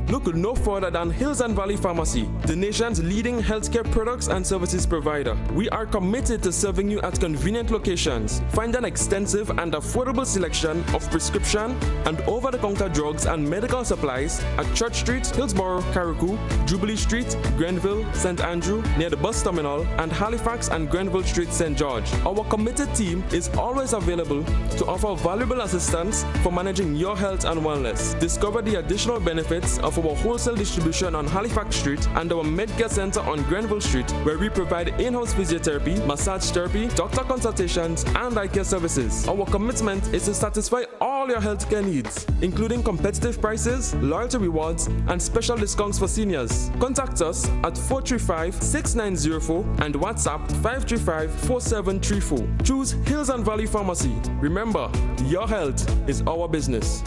Look no further than Hills and Valley Pharmacy, the nation's leading healthcare products and services provider. We are committed to serving you at convenient locations. Find an extensive and affordable selection of prescription and over-the-counter drugs and medical supplies at Church Street, Hillsborough, Carriacou, Jubilee Street, Grenville, St. Andrew, near the bus terminal, and Halifax and Grenville Street, St. George. Our committed team is always available to offer valuable assistance for managing your health and wellness. Discover the additional benefits of our wholesale distribution on Halifax Street and our Medcare Center on Grenville Street, where we provide in-house physiotherapy, massage therapy, doctor consultations, and eye care services. Our commitment is to satisfy all your healthcare needs, including competitive prices, loyalty rewards, and special discounts for seniors. Contact us at 435-6904 and WhatsApp 535-4734. Choose Hills and Valley Pharmacy. Remember, your health is our business.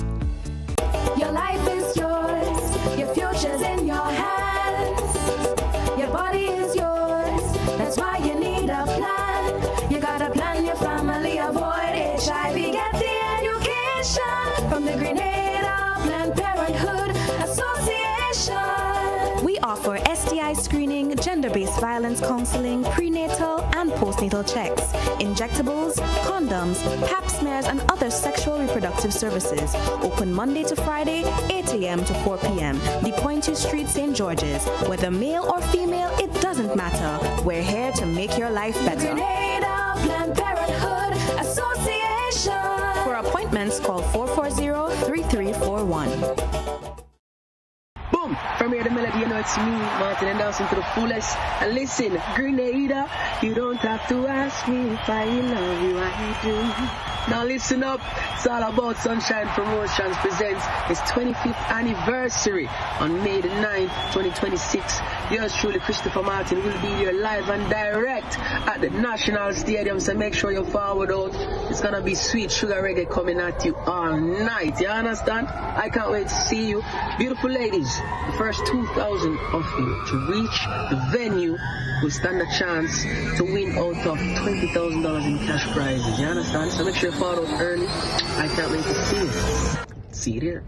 Your life is yours, your future's in your hands. Your body is yours, that's why you need a plan. You gotta plan your family, avoid HIV, get the education from the Grenada Planned Parenthood Association. We offer STI screening, gender-based violence counseling, prenatal and postnatal checks, injectables, condoms, pap smears, and other sexual reproductive services. Open Monday to Friday, 8 a.m. to 4 p.m. The Pointy Street, St. George's. Whether male or female, it doesn't matter. We're here to make your life better. Grenada Planned Parenthood Association. For appointments, call 440-3341. Boom! From here, the melody, you know it's me, Martin, and dancing to the fullest. And listen, Grenada, you don't have to ask me if I love you, I do. Now listen up, it's all about Sunshine Promotions presents its 25th anniversary on May the 9th, 2026. Yours truly, Christopher Martin, will be here live and direct at the National Stadium, so make sure you forward out. It's gonna be sweet sugar reggae coming at you all night, you understand? I can't wait to see you. Beautiful ladies, the first 2,000 of you to reach the venue will stand a chance to win out of $20,000 in cash prizes, you understand? So make sure you follow out early. I can't wait to see you. See you there.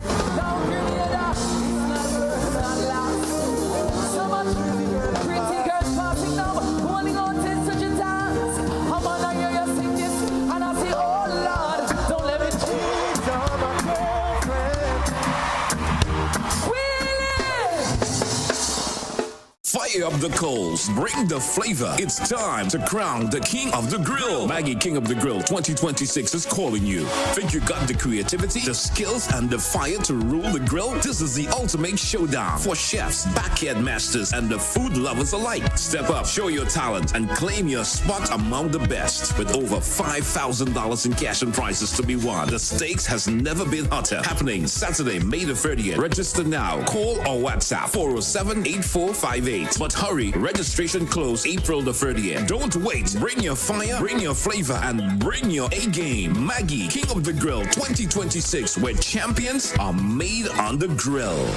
Fire up the coals, bring the flavor. It's time to crown the King of the Grill. Maggie King of the Grill 2026 is calling you. Think you got the creativity, the skills, and the fire to rule the grill? This is the ultimate showdown for chefs, backyard masters, and the food lovers alike. Step up, show your talent, and claim your spot among the best. With over $5,000 in cash and prizes to be won, the stakes has never been hotter. Happening Saturday, May the 30th. Register now. Call or WhatsApp 407-8458. But hurry, registration close April the 30th. Don't wait. Bring your fire, bring your flavor, and bring your A-game. Maggie, King of the Grill 2026, where champions are made on the grill.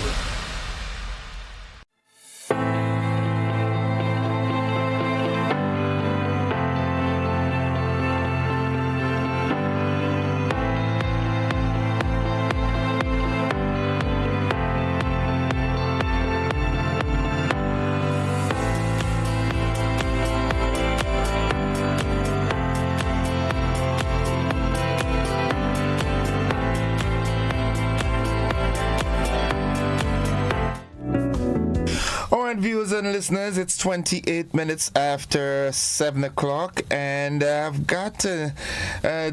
Viewers and listeners, it's 28 minutes after 7 o'clock, and I've got a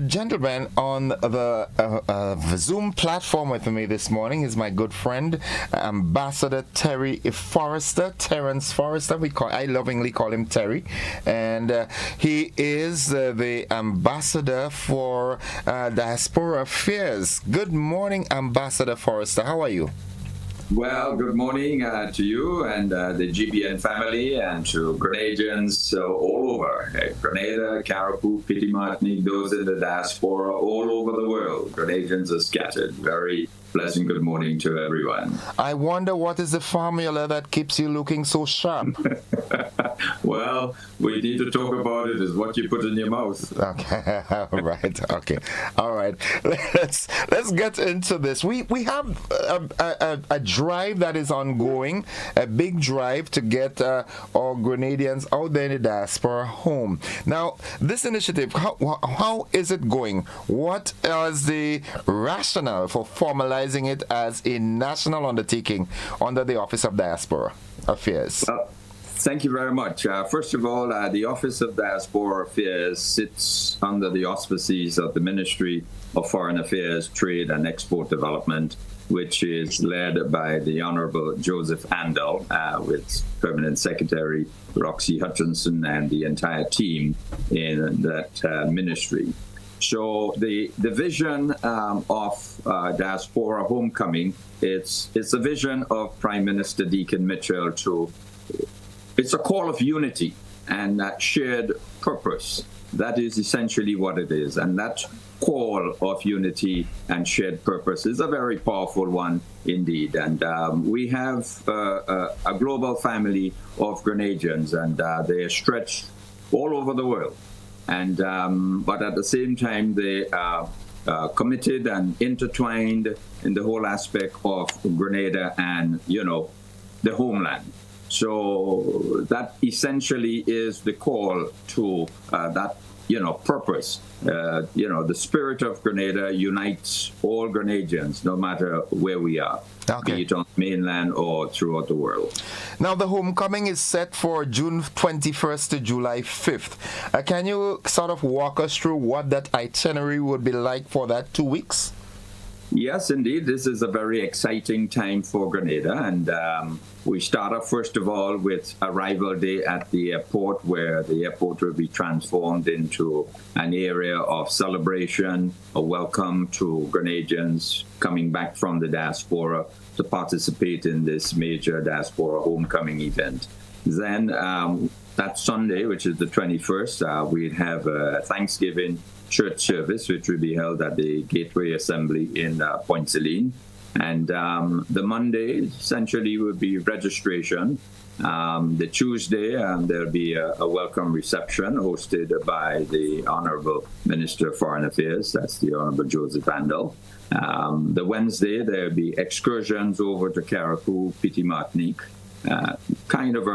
gentleman on the Zoom platform with me this morning. He's my good friend, Ambassador Terry Forrester, Terrence Forrester. I lovingly call him Terry, and he is the ambassador for Diaspora Affairs. Good morning, Ambassador Forrester. How are you? Well, good morning to you and the GBN family and to Grenadians all over. Grenada, Carriacou, Petit Martinique, those in the diaspora all over the world. Grenadians are scattered. Very pleasant good morning to everyone. I wonder what is the formula that keeps you looking so sharp? Well, we need to talk about it, is what you put in your mouth. Okay, all right, okay. All right, let's get into this. We have a drive that is ongoing, a big drive to get our Grenadians out there in the diaspora home. Now, this initiative, how is it going? What is the rationale for formalizing it as a national undertaking under the Office of Diaspora Affairs? Thank you very much. First of all, the Office of Diaspora Affairs sits under the auspices of the Ministry of Foreign Affairs, Trade and Export Development, which is led by the Honorable Joseph Andel, with Permanent Secretary Roxy Hutchinson and the entire team in that ministry. So the vision of Diaspora Homecoming, it's a vision of Prime Minister Deacon Mitchell it's a call of unity and shared purpose. That is essentially what it is. And that call of unity and shared purpose is a very powerful one indeed. And we have a global family of Grenadians, and they are stretched all over the world. And but at the same time, they are committed and intertwined in the whole aspect of Grenada and, the homeland. So that essentially is the call to that, purpose. The spirit of Grenada unites all Grenadians, no matter where we are, be it on mainland or throughout the world. Now, the homecoming is set for June 21st to July 5th. Can you sort of walk us through what that itinerary would be like for that 2 weeks? Yes, indeed. This is a very exciting time for Grenada. And we start off, first of all, with Arrival Day at the airport, where the airport will be transformed into an area of celebration, a welcome to Grenadians coming back from the diaspora to participate in this major diaspora homecoming event. Then that Sunday, which is the 21st, we'll have a Thanksgiving church service, which will be held at the Gateway Assembly in Point Celine. And the Monday essentially will be registration. The Tuesday, there'll be a welcome reception hosted by the Honorable Minister of Foreign Affairs, that's the Honorable Joseph Andel. The Wednesday, there'll be excursions over to Carriacou, Petit Martinique, kind of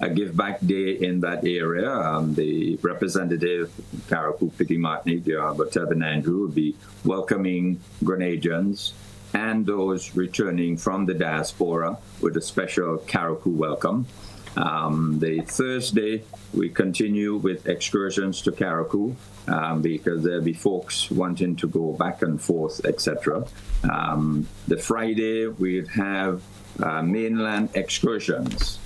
a give back day in that area. The representative Carriacou, Petit Martinique, the Honorable Tevin Andrew, will be welcoming Grenadians and those returning from the diaspora with a special Carriacou welcome. The Thursday, we continue with excursions to Carriacou because there'll be folks wanting to go back and forth, etc. The Friday, we'd have mainland excursions,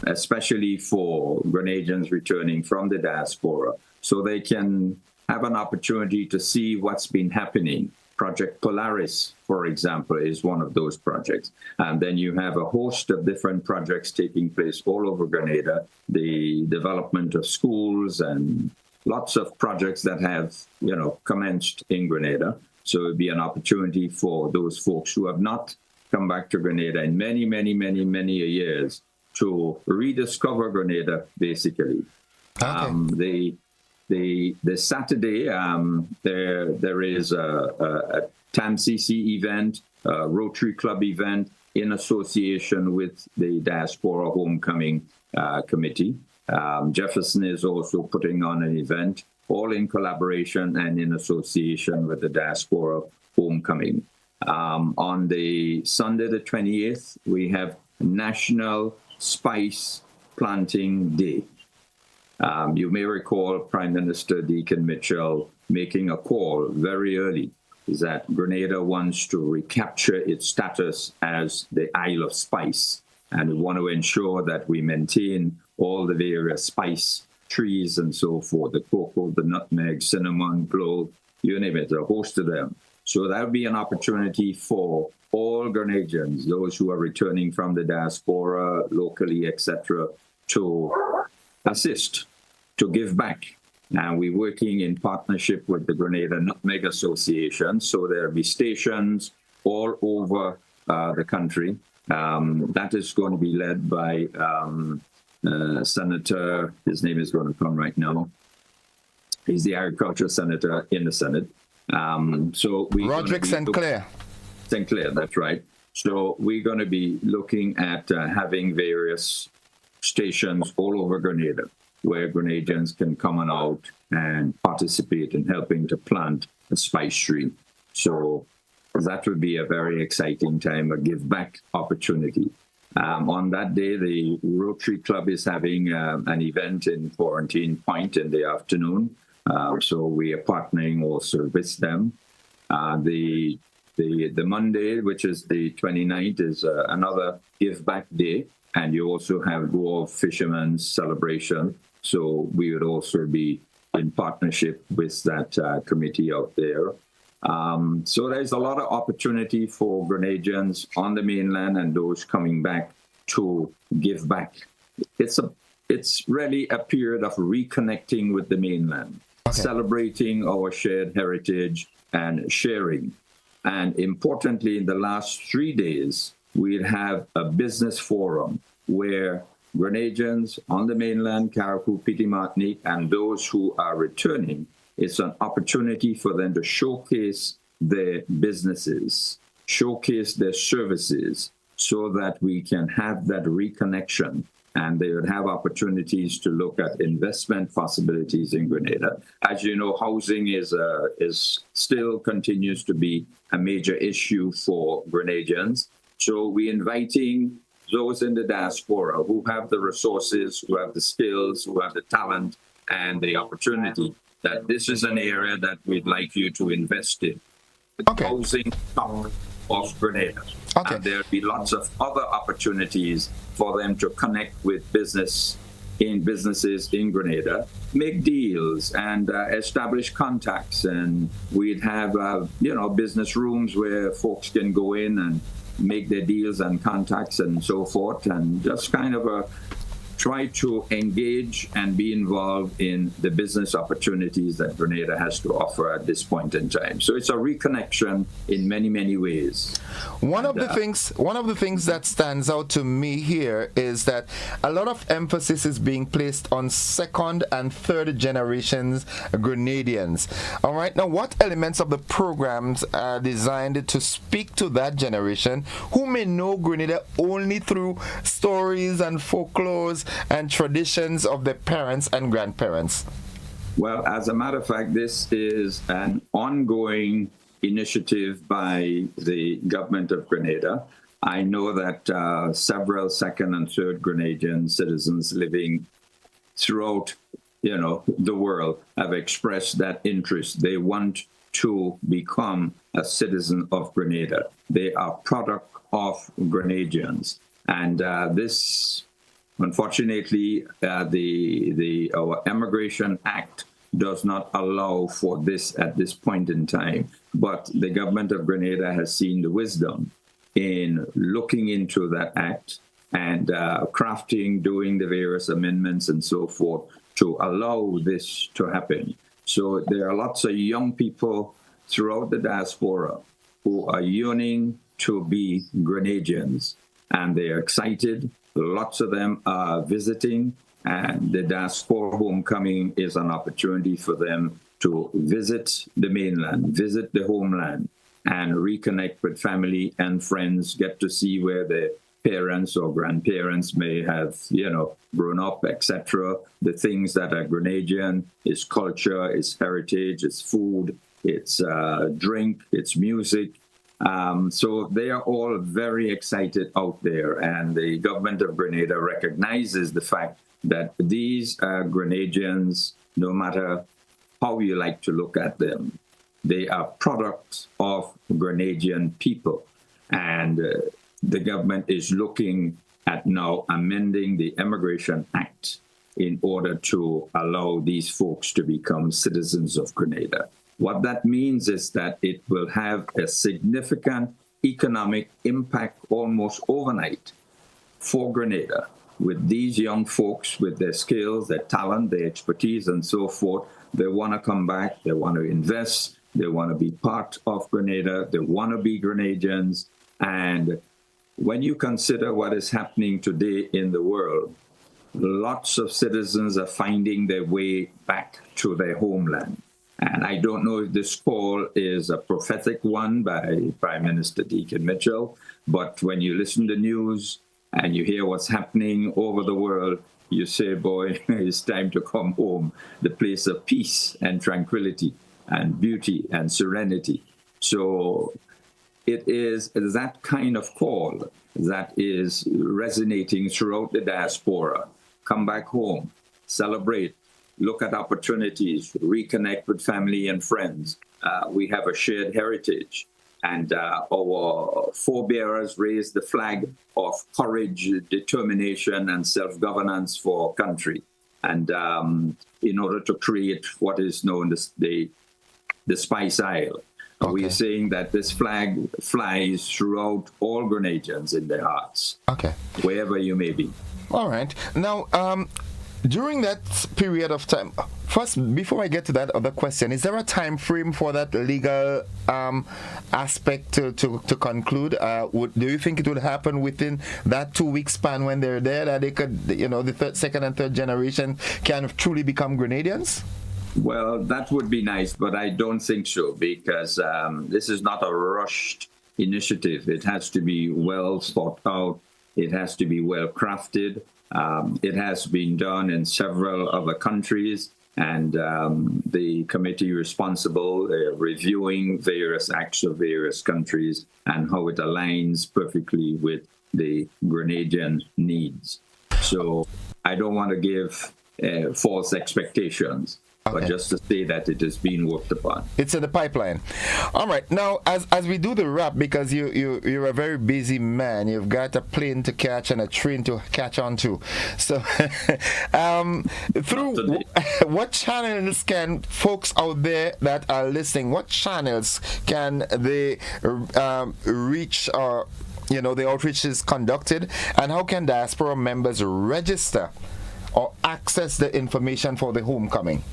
especially for Grenadians returning from the diaspora, so they can have an opportunity to see what's been happening. Project Polaris, for example, is one of those projects. And then you have a host of different projects taking place all over Grenada, the development of schools and lots of projects that have, commenced in Grenada. So it'd be an opportunity for those folks who have not come back to Grenada in many, many, many, many years to rediscover Grenada, basically. Okay. The Saturday, there is a TAMCC event, a Rotary Club event in association with the Diaspora Homecoming Committee. Jefferson is also putting on an event, all in collaboration and in association with the Diaspora Homecoming. On the Sunday, the 28th, we have National Spice Planting Day. You may recall Prime Minister Deacon Mitchell making a call very early that Grenada wants to recapture its status as the Isle of Spice, and we want to ensure that we maintain all the various spice trees and so forth, the cocoa, the nutmeg, cinnamon, clove, you name it, a host of them. So that would be an opportunity for all Grenadians, those who are returning from the diaspora, locally, etc., to assist, to give back. And we're working in partnership with the Grenada Nutmeg Association, so there'll be stations all over the country. That is going to be led by Senator, his name is going to come right now. He's the agriculture senator in the Senate. Roderick St. Clair. St. Clair, that's right. So we're going to be looking at having various stations all over Grenada where Grenadians can come on out and participate in helping to plant a spice tree. So that would be a very exciting time, a give back opportunity. On that day, the Rotary Club is having an event in Quarantine Point in the afternoon. So we are partnering also with them. The Monday, which is the 29th, is another give back day. And you also have Dwarf Fisherman's Celebration. So we would also be in partnership with that committee out there. So there's a lot of opportunity for Grenadians on the mainland and those coming back to give back. It's really a period of reconnecting with the mainland, celebrating our shared heritage and sharing. And importantly, in the last 3 days, we'll have a business forum where Grenadians on the mainland, Carriacou, Petite Martinique, and those who are returning, it's an opportunity for them to showcase their businesses, showcase their services, so that we can have that reconnection and they would have opportunities to look at investment possibilities in Grenada. As you know, housing is still continues to be a major issue for Grenadians. So we're inviting those in the diaspora who have the resources, who have the skills, who have the talent and the opportunity, that this is an area that we'd like you to invest in. Housing stock of Grenada. And there'll be lots of other opportunities for them to connect with businesses in Grenada, make deals and establish contacts. And we'd have, business rooms where folks can go in and make their deals and contacts and so forth, and just kind of try to engage and be involved in the business opportunities that Grenada has to offer at this point in time. So it's a reconnection in many, many ways. One of the things that stands out to me here is that a lot of emphasis is being placed on second and third generations Grenadians. All right, now what elements of the programs are designed to speak to that generation who may know Grenada only through stories and folklores and traditions of their parents and grandparents? Well, as a matter of fact, this is an ongoing initiative by the government of Grenada. I know that several second and third Grenadian citizens living throughout, the world have expressed that interest. They want to become a citizen of Grenada. They are product of Grenadians. And this, unfortunately, our Immigration Act does not allow for this at this point in time. But the government of Grenada has seen the wisdom in looking into that act and crafting, doing the various amendments and so forth to allow this to happen. So there are lots of young people throughout the diaspora who are yearning to be Grenadians, and they are excited. Lots of them are visiting, and the diaspora homecoming is an opportunity for them to visit the mainland, visit the homeland, and reconnect with family and friends, get to see where their parents or grandparents may have, grown up, etc. The things that are Grenadian, its culture, its heritage, its food, its drink, its music. So they are all very excited out there, and the government of Grenada recognizes the fact that these Grenadians, no matter how you like to look at them, they are products of Grenadian people. And the government is looking at now amending the Immigration Act in order to allow these folks to become citizens of Grenada. What that means is that it will have a significant economic impact almost overnight for Grenada. With these young folks, with their skills, their talent, their expertise, and so forth, they want to come back, they want to invest, they want to be part of Grenada, they want to be Grenadians. And when you consider what is happening today in the world, lots of citizens are finding their way back to their homeland. And I don't know if this call is a prophetic one by Prime Minister Deacon Mitchell, but when you listen to news and you hear what's happening over the world, you say, boy, it's time to come home, the place of peace and tranquility and beauty and serenity. So it is that kind of call that is resonating throughout the diaspora. Come back home, celebrate, look at opportunities, reconnect with family and friends. We have a shared heritage. And our forebearers raised the flag of courage, determination, and self-governance for our country. And in order to create what is known as the Spice Isle. Okay. We are saying that this flag flies throughout all Grenadians in their hearts, wherever you may be. All right. Now, during that period of time, first, before I get to that other question, is there a time frame for that legal aspect to conclude? Do you think it would happen within that 2-week span when they're there, that they could, the second and third generation can truly become Grenadians? Well, that would be nice, but I don't think so, because this is not a rushed initiative. It has to be well thought out. It has to be well crafted. It has been done in several other countries, and the committee responsible reviewing various acts of various countries and how it aligns perfectly with the Grenadian needs. So I don't want to give false expectations. But just to say that it is being worked upon. It's in the pipeline. All right. Now, as we do the wrap, because you're a very busy man, you've got a plane to catch and a train to catch on to. So, through what channels can folks out there that are listening, what channels can they reach or, the outreach is conducted, and how can diaspora members register or access the information for the homecoming?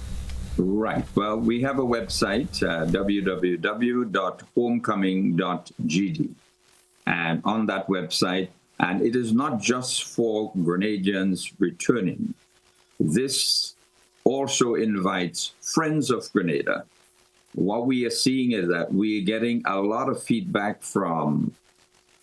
Right. Well, we have a website, www.homecoming.gd. And on that website, and it is not just for Grenadians returning. This also invites friends of Grenada. What we are seeing is that we are getting a lot of feedback from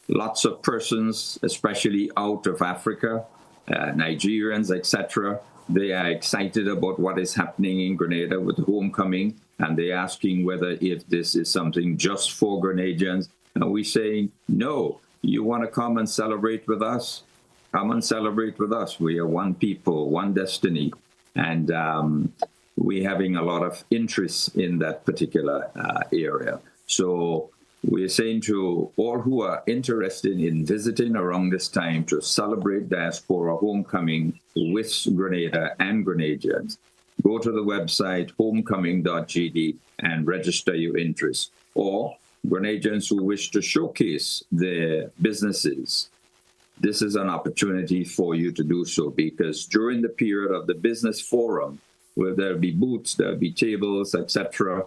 lots of persons, especially out of Africa, Nigerians, etc. They are excited about what is happening in Grenada with homecoming, and they're asking whether if this is something just for Grenadians. And we're saying, no, you want to come and celebrate with us? Come and celebrate with us. We are one people, one destiny. And we're having a lot of interest in that particular area. So we're saying to all who are interested in visiting around this time to celebrate diaspora homecoming with Grenada and Grenadians, go to the website homecoming.gd and register your interest. Or Grenadians who wish to showcase their businesses, this is an opportunity for you to do so, because during the period of the business forum, where there'll be booths, there'll be tables, etc.,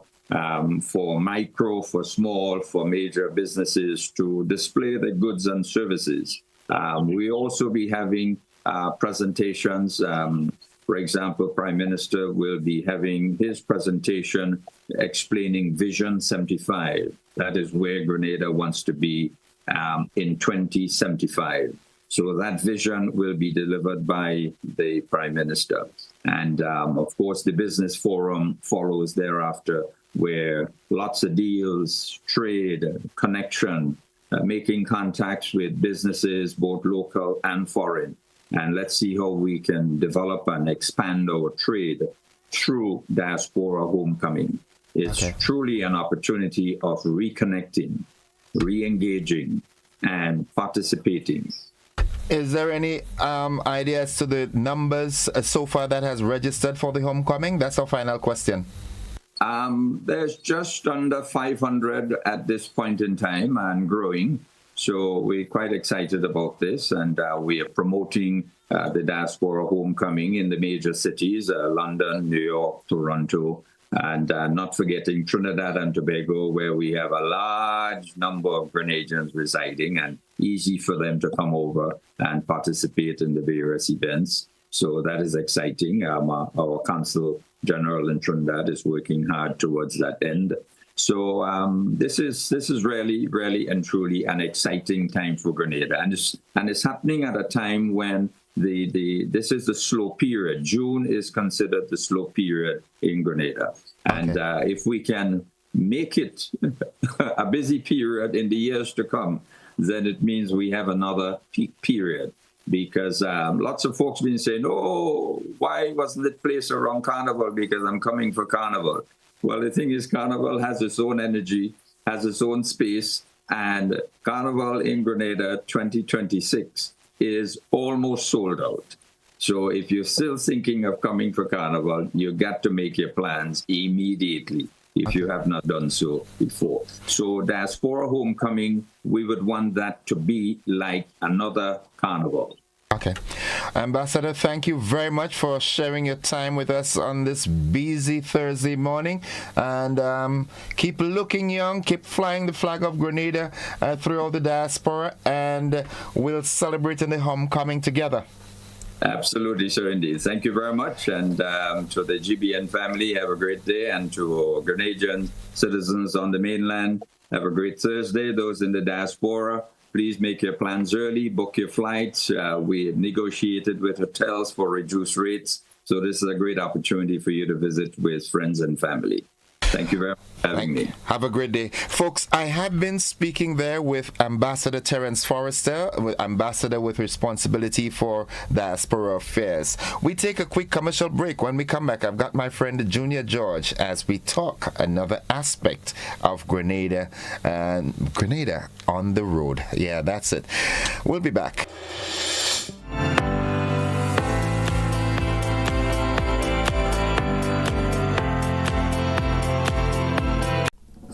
for micro, for small, for major businesses to display their goods and services. We also be having presentations. For example, Prime Minister will be having his presentation explaining Vision 75. That is where Grenada wants to be in 2075. So that vision will be delivered by the Prime Minister. And of course, the business forum follows thereafter, where lots of deals, trade, connection, making contacts with businesses, both local and foreign. And let's see how we can develop and expand our trade through diaspora homecoming. It's truly an opportunity of reconnecting, re-engaging, and participating. Is there any idea as to the numbers so far that has registered for the homecoming? That's our final question. There's just under 500 at this point in time and growing. So we're quite excited about this, and we are promoting the Diaspora Homecoming in the major cities, London, New York, Toronto, and not forgetting Trinidad and Tobago, where we have a large number of Grenadians residing and easy for them to come over and participate in the various events. So that is exciting. Our Consul General in Trinidad is working hard towards that end. So this is really, really and truly an exciting time for Grenada, and it's happening at a time when this is the slow period. June is considered the slow period in Grenada, and if we can make it a busy period in the years to come, then it means we have another peak period. Because lots of folks been saying, "Oh, why wasn't it placed around Carnival? Because I'm coming for Carnival." Well, the thing is, Carnival has its own energy, has its own space, and Carnival in Grenada 2026 is almost sold out. So if you're still thinking of coming for Carnival, you got to make your plans immediately if you have not done so before. So Diaspora Homecoming, we would want that to be like another Carnival. Okay. Ambassador, thank you very much for sharing your time with us on this busy Thursday morning. And keep looking young, keep flying the flag of Grenada throughout the diaspora, and we'll celebrate in the homecoming together. Absolutely, sir, indeed. Thank you very much. And to the GBN family, have a great day. And to Grenadian citizens on the mainland, have a great Thursday. Those in the diaspora, please make your plans early, book your flights. We negotiated with hotels for reduced rates. So this is a great opportunity for you to visit with friends and family. Thank you very much for having me. Have a great day. Folks, I have been speaking there with Ambassador Terence Forrester, Ambassador with responsibility for diaspora affairs. We take a quick commercial break. When we come back, I've got my friend Junior George as we talk another aspect of Grenada and Grenada on the road. Yeah, that's it. We'll be back.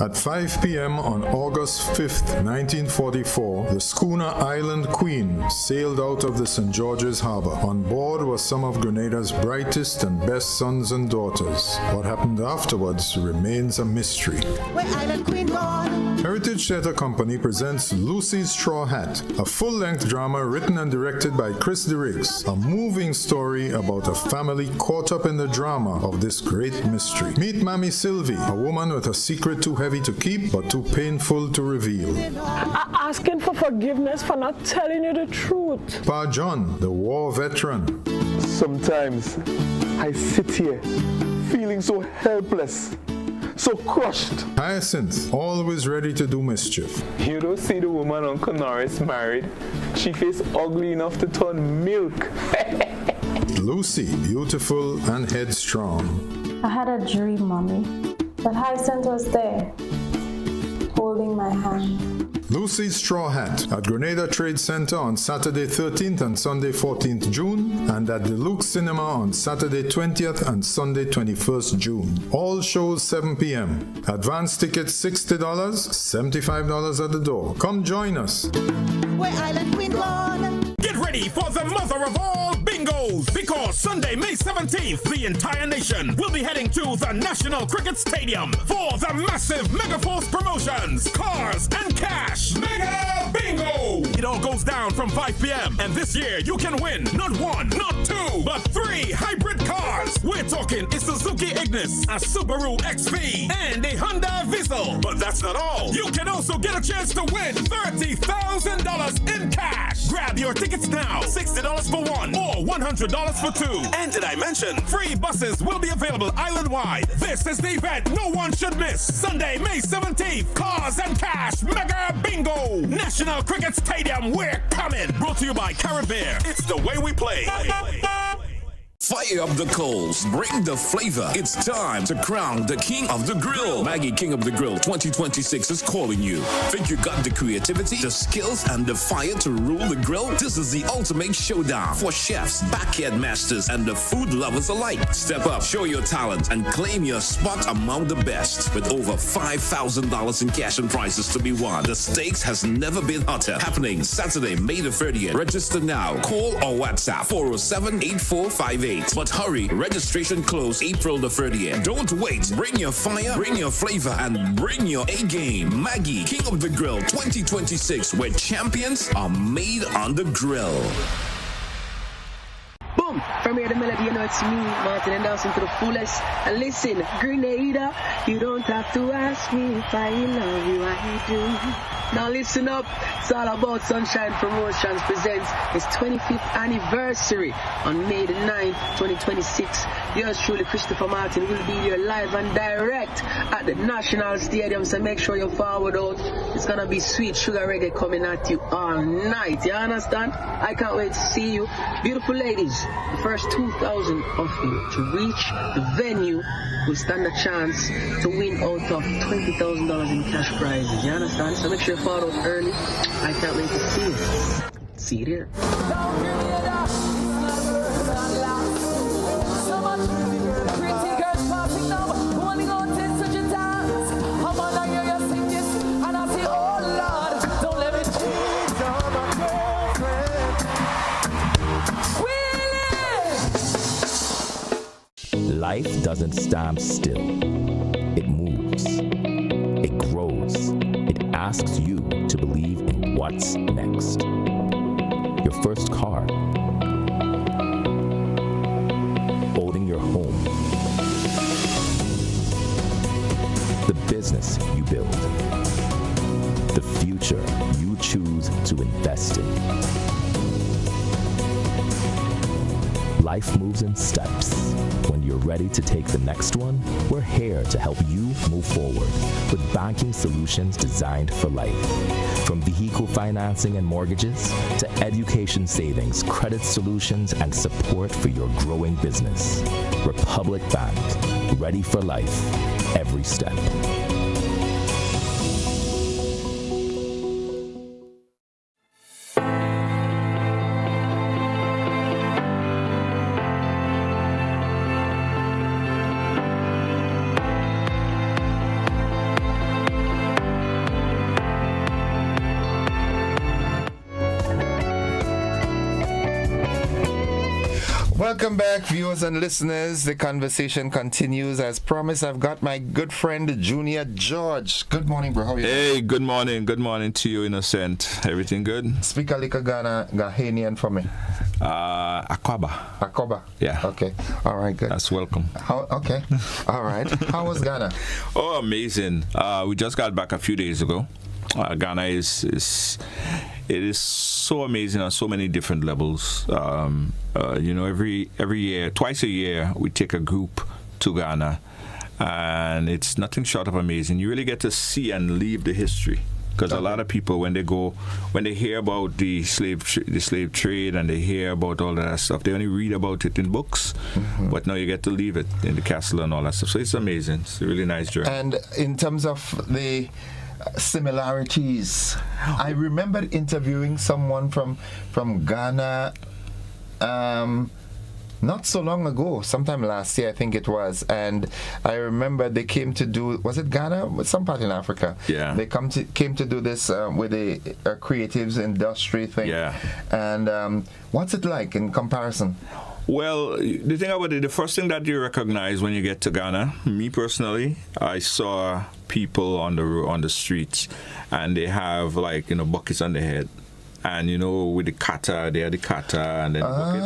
At 5 p.m. on August 5th, 1944, the schooner Island Queen sailed out of the St. George's Harbor. On board were some of Grenada's brightest and best sons and daughters. What happened afterwards remains a mystery. Where Island Queen gone? Heritage Theatre Company presents Lucy's Straw Hat, a full-length drama written and directed by Chris DeRiggs, a moving story about a family caught up in the drama of this great mystery. Meet Mammy Sylvie, a woman with a secret too heavy to keep but too painful to reveal. Asking for forgiveness for not telling you the truth. Pa John, the war veteran. Sometimes I sit here feeling so helpless, so crushed. Hyacinth, always ready to do mischief. You don't see the woman Uncle Norris married. She face ugly enough to turn milk. Lucy, beautiful and headstrong. I had a dream, Mommy, that Hyacinth was there, holding my hand. Lucy's Straw Hat at Grenada Trade Center on Saturday 13th and Sunday 14th June, and at the Luke Cinema on Saturday 20th and Sunday 21st June. All shows 7 p.m. Advance tickets $60, $75 at the door. Come join us. Where Island Queen gone? Get ready for the mother of all bingos, because Sunday, May 17th, the entire nation will be heading to the National Cricket Stadium for the massive Mega Force promotions, Cars and Cash Mega Bingo. It all goes down from 5 p.m. and this year you can win not one, not two, but 3 hybrid cars. We're talking a Suzuki Ignis, a Subaru XV, and a Honda Vissel. But that's not all. You can also get a chance to win $30,000 in cash. Grab your tickets now, $60 for one or $100 for two. And did I mention free buses will be available island-wide? This is the event no one should miss. Sunday, May 17th, Cars and Cash Mega Bingo. National Cricket Stadium, we're coming. Brought to you by Caribbean. It's the way we play. Fire up the coals, bring the flavor. It's time to crown the King of the Grill. Maggie King of the Grill 2026 is calling you. Think you got the creativity, the skills, and the fire to rule the grill? This is the ultimate showdown for chefs, backyard masters, and the food lovers alike. Step up, show your talent, and claim your spot among the best. With over $5,000 in cash and prizes to be won, the stakes has never been hotter. Happening Saturday, May the 30th. Register now. Call or WhatsApp 407-8458. But hurry, registration close April the 30th. Don't wait. Bring your fire, bring your flavor, and bring your A-game. Maggie, King of the Grill 2026, where champions are made on the grill. Boom! From here, the melody, you know it's me, Martin, and dancing to the fullest. And listen, Grenada, you don't have to ask me if I love you, I do. Now listen up, it's all about Sunshine Promotions presents its 25th anniversary on May the 9th, 2026. Yours truly, Christopher Martin, will be here live and direct at the National Stadium, so make sure you forward out. It's gonna be sweet sugar reggae coming at you all night, you understand? I can't wait to see you. Beautiful ladies, the first 2,000 of you to reach the venue will stand a chance to win out of $20,000 in cash prizes, you understand? So make sure you follow out early. I can't wait to see you. See you there. Life doesn't stand still. It moves. It grows. It asks you to believe in what's next. Your first car. Owning your home. The business you build. The future you choose to invest in. Life moves in steps. When you're ready to take the next one, we're here to help you move forward with banking solutions designed for life. From vehicle financing and mortgages to education savings, credit solutions, and support for your growing business. Republic Bank, ready for life, every step. Welcome back, viewers and listeners. The conversation continues. As promised, I've got my good friend, Junior George. Good morning, bro. How are you? Hey, good morning. Good morning to you, Innocent. Everything good? Speak a little Ghanaian for me. Akwaba. Akwaba? Yeah. Okay. All right, good. That's welcome. Okay. All right. How was Ghana? Oh, amazing. We just got back a few days ago. Ghana is so amazing on so many different levels. Every year, twice a year, we take a group to Ghana, and it's nothing short of amazing. You really get to see and live the history. Because a lot of people, when they hear about the slave trade and they hear about all that stuff, they only read about it in books. Mm-hmm. But now you get to leave it in the castle and all that stuff. So it's amazing. It's a really nice journey. And in terms of the similarities, I remember interviewing someone from Ghana not so long ago, sometime last year I think it was, and I remember they came to do, was it Ghana? Some part in Africa. Yeah. They came to do this with a creatives industry thing. Yeah. And what's it like in comparison? Well, the thing about it, the first thing that you recognize when you get to Ghana, me personally, I saw people on the streets, and they have buckets on their head. And with the kata, they had the kata and then the bucket.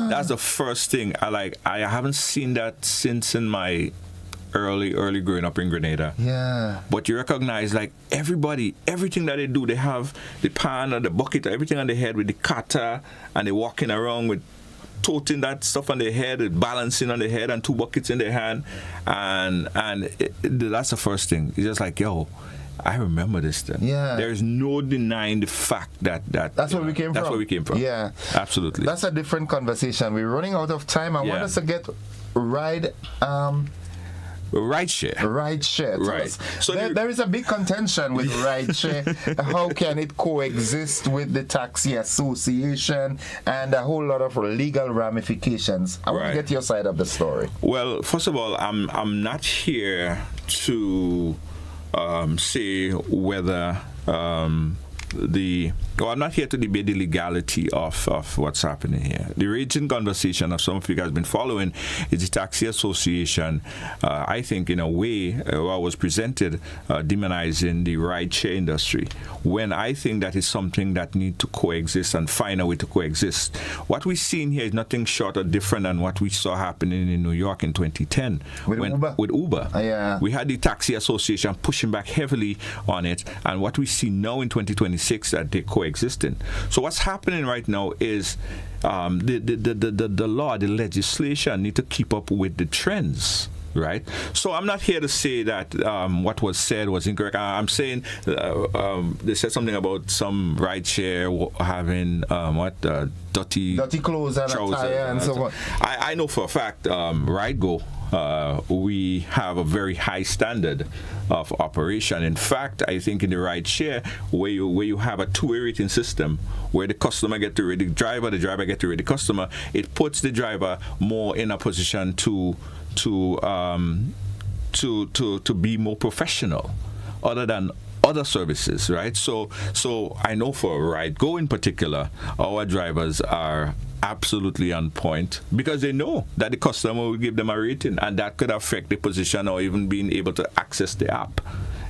That's the first thing. I haven't seen that since in my early growing up in Grenada. Yeah. But you recognize everything that they do, they have the pan or the bucket, everything on their head with the kata, and they're walking around with toting that stuff on their head, balancing on their head, and two buckets in their hand, and that's the first thing. It's just like, yo, I remember this then. Yeah. There's no denying the fact that that's where we came from. That's where we came from. Yeah. Absolutely. That's a different conversation. We're running out of time. I want us to get ride share. Right. So there is a big contention with ride share. How can it coexist with the taxi association and a whole lot of legal ramifications? I want to get your side of the story. Well, first of all, I'm not here to say whether I'm not here to debate the legality of what's happening here. The raging conversation of some of you guys have been following is the Taxi Association, I think in a way, what was presented demonizing the ride-share industry, when I think that is something that needs to coexist and find a way to coexist. What we're seeing here is nothing short or different than what we saw happening in New York in 2010 with Uber. Yeah. We had the Taxi Association pushing back heavily on it, and what we see now in 2026 that they coexisting. So what's happening right now is the law, the legislation need to keep up with the trends. Right, so I'm not here to say that what was said was incorrect. I'm saying they said something about some rideshare having dirty clothes and attire and so on. I know for a fact, RideGo, we have a very high standard of operation. In fact, I think in the rideshare, where you have a two-way rating system, where the customer get to rate the driver get to rate the customer, it puts the driver more in a position to be more professional, other than other services, right? So I know for RideGo in particular, our drivers are absolutely on point because they know that the customer will give them a rating, and that could affect the position or even being able to access the app.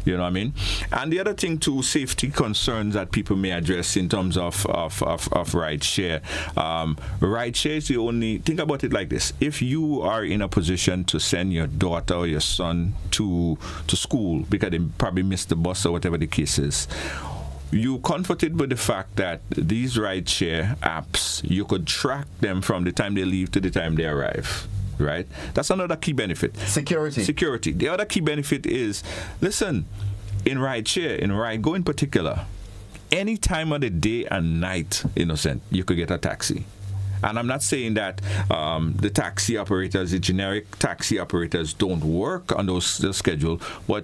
You know what I mean? And the other thing too, safety concerns that people may address in terms of rideshare. Rideshare is the only, think about it like this. If you are in a position to send your daughter or your son to school because they probably missed the bus or whatever the case is, you're comforted with the fact that these rideshare apps, you could track them from the time they leave to the time they arrive. Right? That's another key benefit. Security. The other key benefit is, listen, in rideshare, in RideGo in particular, any time of the day and night, Innocent, you could get a taxi. And I'm not saying that the taxi operators, the generic taxi operators, don't work on those schedule, but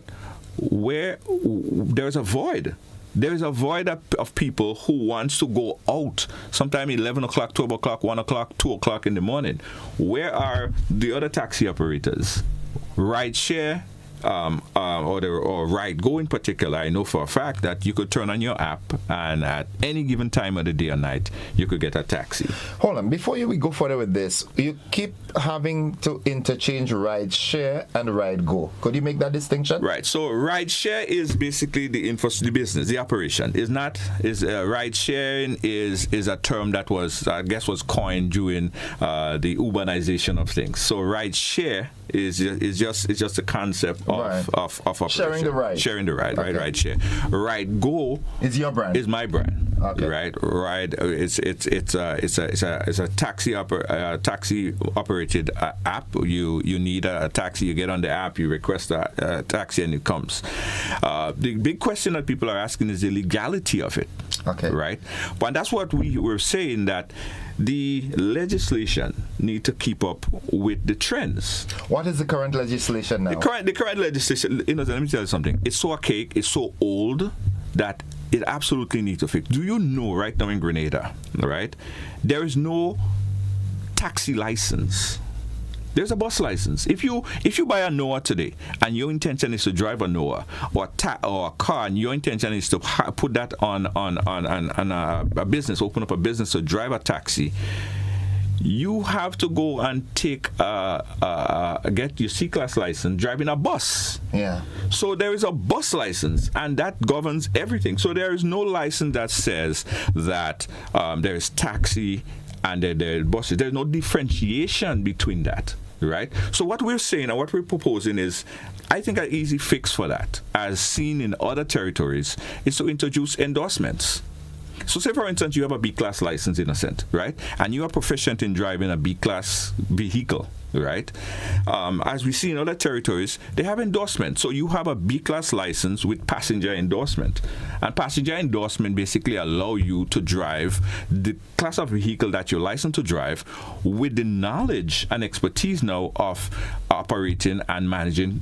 where there's a void. There is a void of people who wants to go out sometime 11 o'clock, 12 o'clock, 1 o'clock, 2 o'clock in the morning. Where are the other taxi operators? Rideshare or RideGo in particular, I know for a fact that you could turn on your app and at any given time of the day or night, you could get a taxi. Hold on, before we go further with this, you keep having to interchange RideShare and RideGo. Could you make that distinction? Right. So RideShare is basically the business, the operation. Ride sharing is a term that was, I guess, was coined during the urbanization of things. So RideShare is just a concept of operation. Sharing the ride. Okay. Right? RideShare. RideGo is your brand. Is my brand. Okay. Right. It's a taxi operated app. You need a taxi. You get on the app. You request a taxi, and it comes. The big question that people are asking is the legality of it. Okay. Right. But that's what we were saying, that the legislation need to keep up with the trends. What is the current legislation now? The current legislation, let me tell you something. It's so archaic, it's so old that it absolutely needs to fix. Do you know right now in Grenada, right, there is no taxi license. There's a bus license. If you buy a Noah today and your intention is to drive a Noah or a car, and your intention is to put that on a business, open up a business to drive a taxi, you have to go and get your C-class license driving a bus. Yeah. So there is a bus license, and that governs everything. So there is no license that says that there is taxi and there are buses. There's no differentiation between that. Right? So what we're saying and what we're proposing is, I think an easy fix for that, as seen in other territories, is to introduce endorsements. So say, for instance, you have a B-class license, Innocent, right? And you are proficient in driving a B-class vehicle, right? As we see in other territories, they have endorsement. So you have a B-class license with passenger endorsement. And passenger endorsement basically allow you to drive the class of vehicle that you're licensed to drive with the knowledge and expertise now of operating and managing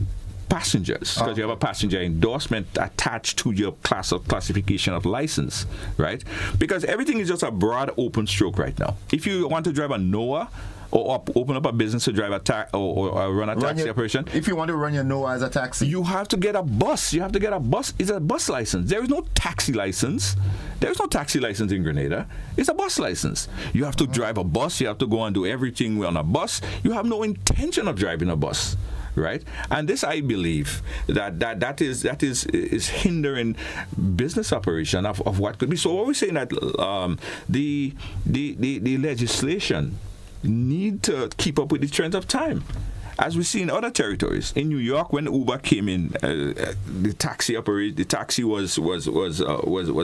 passengers, because you have a passenger endorsement attached to your classification of license, right? Because everything is just a broad open stroke right now. If you want to drive a NOAA or open up a business to drive or run a taxi operation, if you want to run your NOAA as a taxi, you have to get a bus. You have to get a bus. It's a bus license. There is no taxi license. There is no taxi license in Grenada. It's a bus license. You have to drive a bus. You have to go and do everything on a bus. You have no intention of driving a bus. Right, and this, I believe, that is hindering business operation of what could be. So, what we're saying that the legislation need to keep up with the trends of time. As we see in other territories, in New York, when Uber came in, the taxi was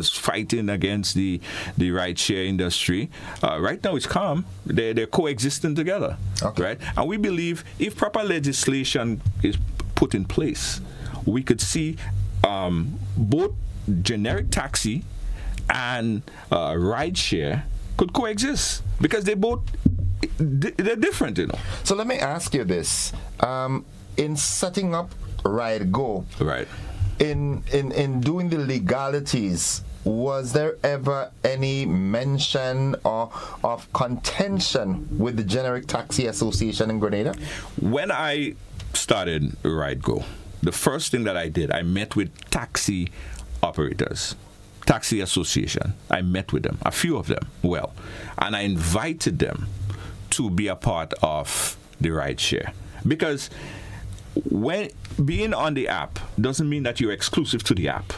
fighting against the rideshare industry. Right now, it's calm. They're coexisting together, right? And we believe if proper legislation is put in place, we could see both generic taxi and rideshare could coexist, because they're different, you know. So let me ask you this: in setting up Ride Go, right? In doing the legalities, was there ever any mention of contention with the Generic Taxi Association in Grenada? When I started Ride Go, the first thing that I did, I met with taxi operators. Taxi Association. I met with them, a few of them, and I invited them to be a part of the rideshare, because when being on the app doesn't mean that you're exclusive to the app.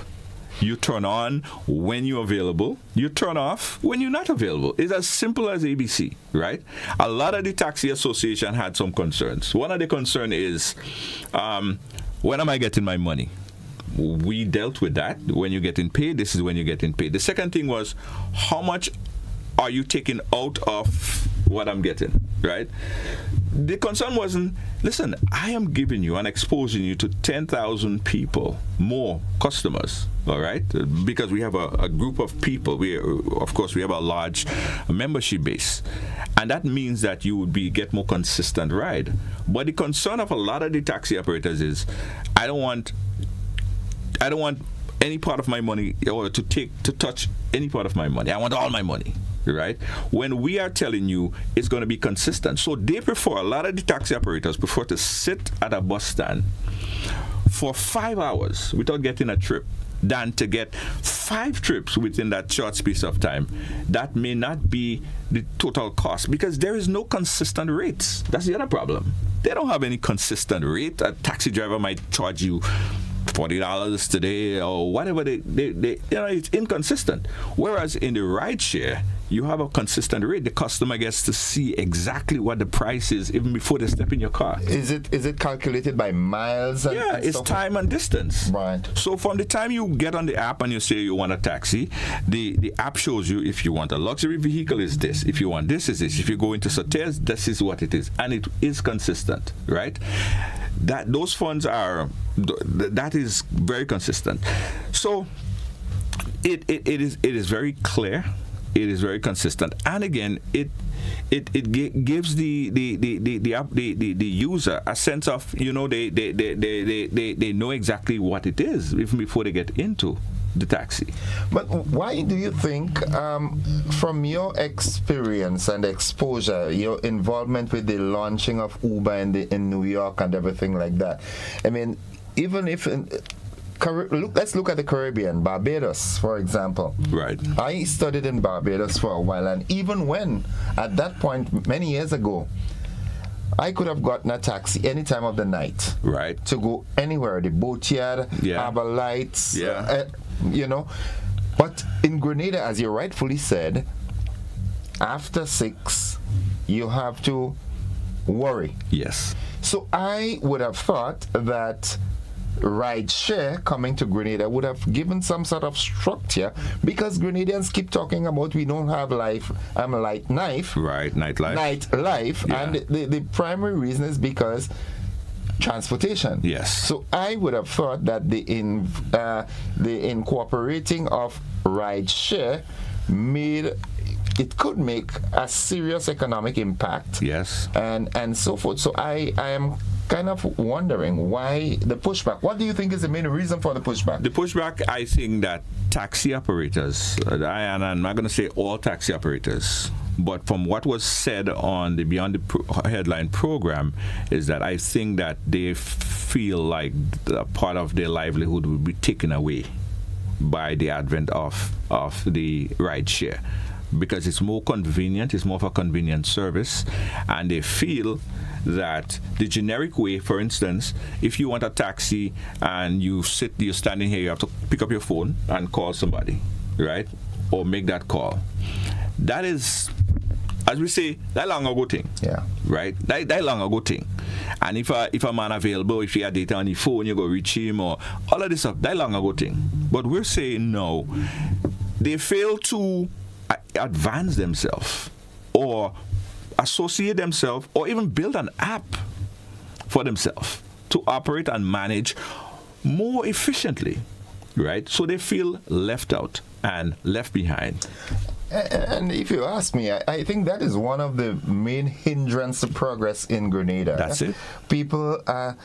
You turn on when you're available, you turn off when you're not available. It's as simple as ABC, right? A lot of the taxi association had some concerns. One of the concerns is, when am I getting my money? We dealt with that. When you're getting paid, this is when you're getting paid. The second thing was, how much are you taking out of what I'm getting, right? The concern wasn't, listen, I am giving you and exposing you to 10,000 people, more customers, all right? Because we have a group of people. Of course, we have a large membership base. And that means that you would get more consistent ride. But the concern of a lot of the taxi operators is, I don't want any part of my money, or to touch any part of my money. I want all my money, right? When we are telling you it's going to be consistent. So a lot of the taxi operators prefer to sit at a bus stand for 5 hours without getting a trip than to get 5 trips within that short space of time. That may not be the total cost, because there is no consistent rates. That's the other problem. They don't have any consistent rate. A taxi driver might charge you $40 today or whatever. It's inconsistent. Whereas in the rideshare, you have a consistent rate. The customer gets to see exactly what the price is even before they step in your car. Is it calculated by miles? And it's time and distance. Right. So from the time you get on the app and you say you want a taxi, the app shows you if you want a luxury vehicle is this. If you want this is this. If you go into Sauters, this is what it is. And it is consistent, right? Those funds that is very consistent. So it is very clear. It is very consistent, and again, it gives the user a sense of, they know exactly what it is even before they get into the taxi. But why do you think, from your experience and exposure, your involvement with the launching of Uber in New York and everything like that, I mean, even if let's look at the Caribbean, Barbados, for example. Right. I studied in Barbados for a while, and even when, at that point, many years ago, I could have gotten a taxi any time of the night. Right. To go anywhere, the boatyard, Harbour Lights, But in Grenada, as you rightfully said, after 6, you have to worry. Yes. So I would have thought that ride share coming to Grenada would have given some sort of structure, because Grenadians keep talking about we don't have light knife. Right, nightlife. Yeah. And the primary reason is because transportation. Yes. So I would have thought that the incorporating of ride share could make a serious economic impact. Yes. And so forth. So I am kind of wondering why the pushback. What do you think is the main reason for the pushback? The pushback, I think that taxi operators, and I'm not going to say all taxi operators, but from what was said on the Beyond the Headline program, is that I think that they feel like a part of their livelihood will be taken away by the advent of the ride share, because it's more convenient, it's more of a convenient service, and they feel that the generic way, for instance, if you want a taxi and you're standing here, you have to pick up your phone and call somebody, right? Or make that call. That is, as we say, that long ago thing. Yeah. Right? That long ago thing. And if a man available, if you have data on the phone, you go reach him, or all of this stuff, that long ago thing. But we're saying no. They fail to advance themselves or associate themselves or even build an app for themselves to operate and manage more efficiently, right? So they feel left out and left behind. And if you ask me, I think that is one of the main hindrances to progress in Grenada. That's it. People are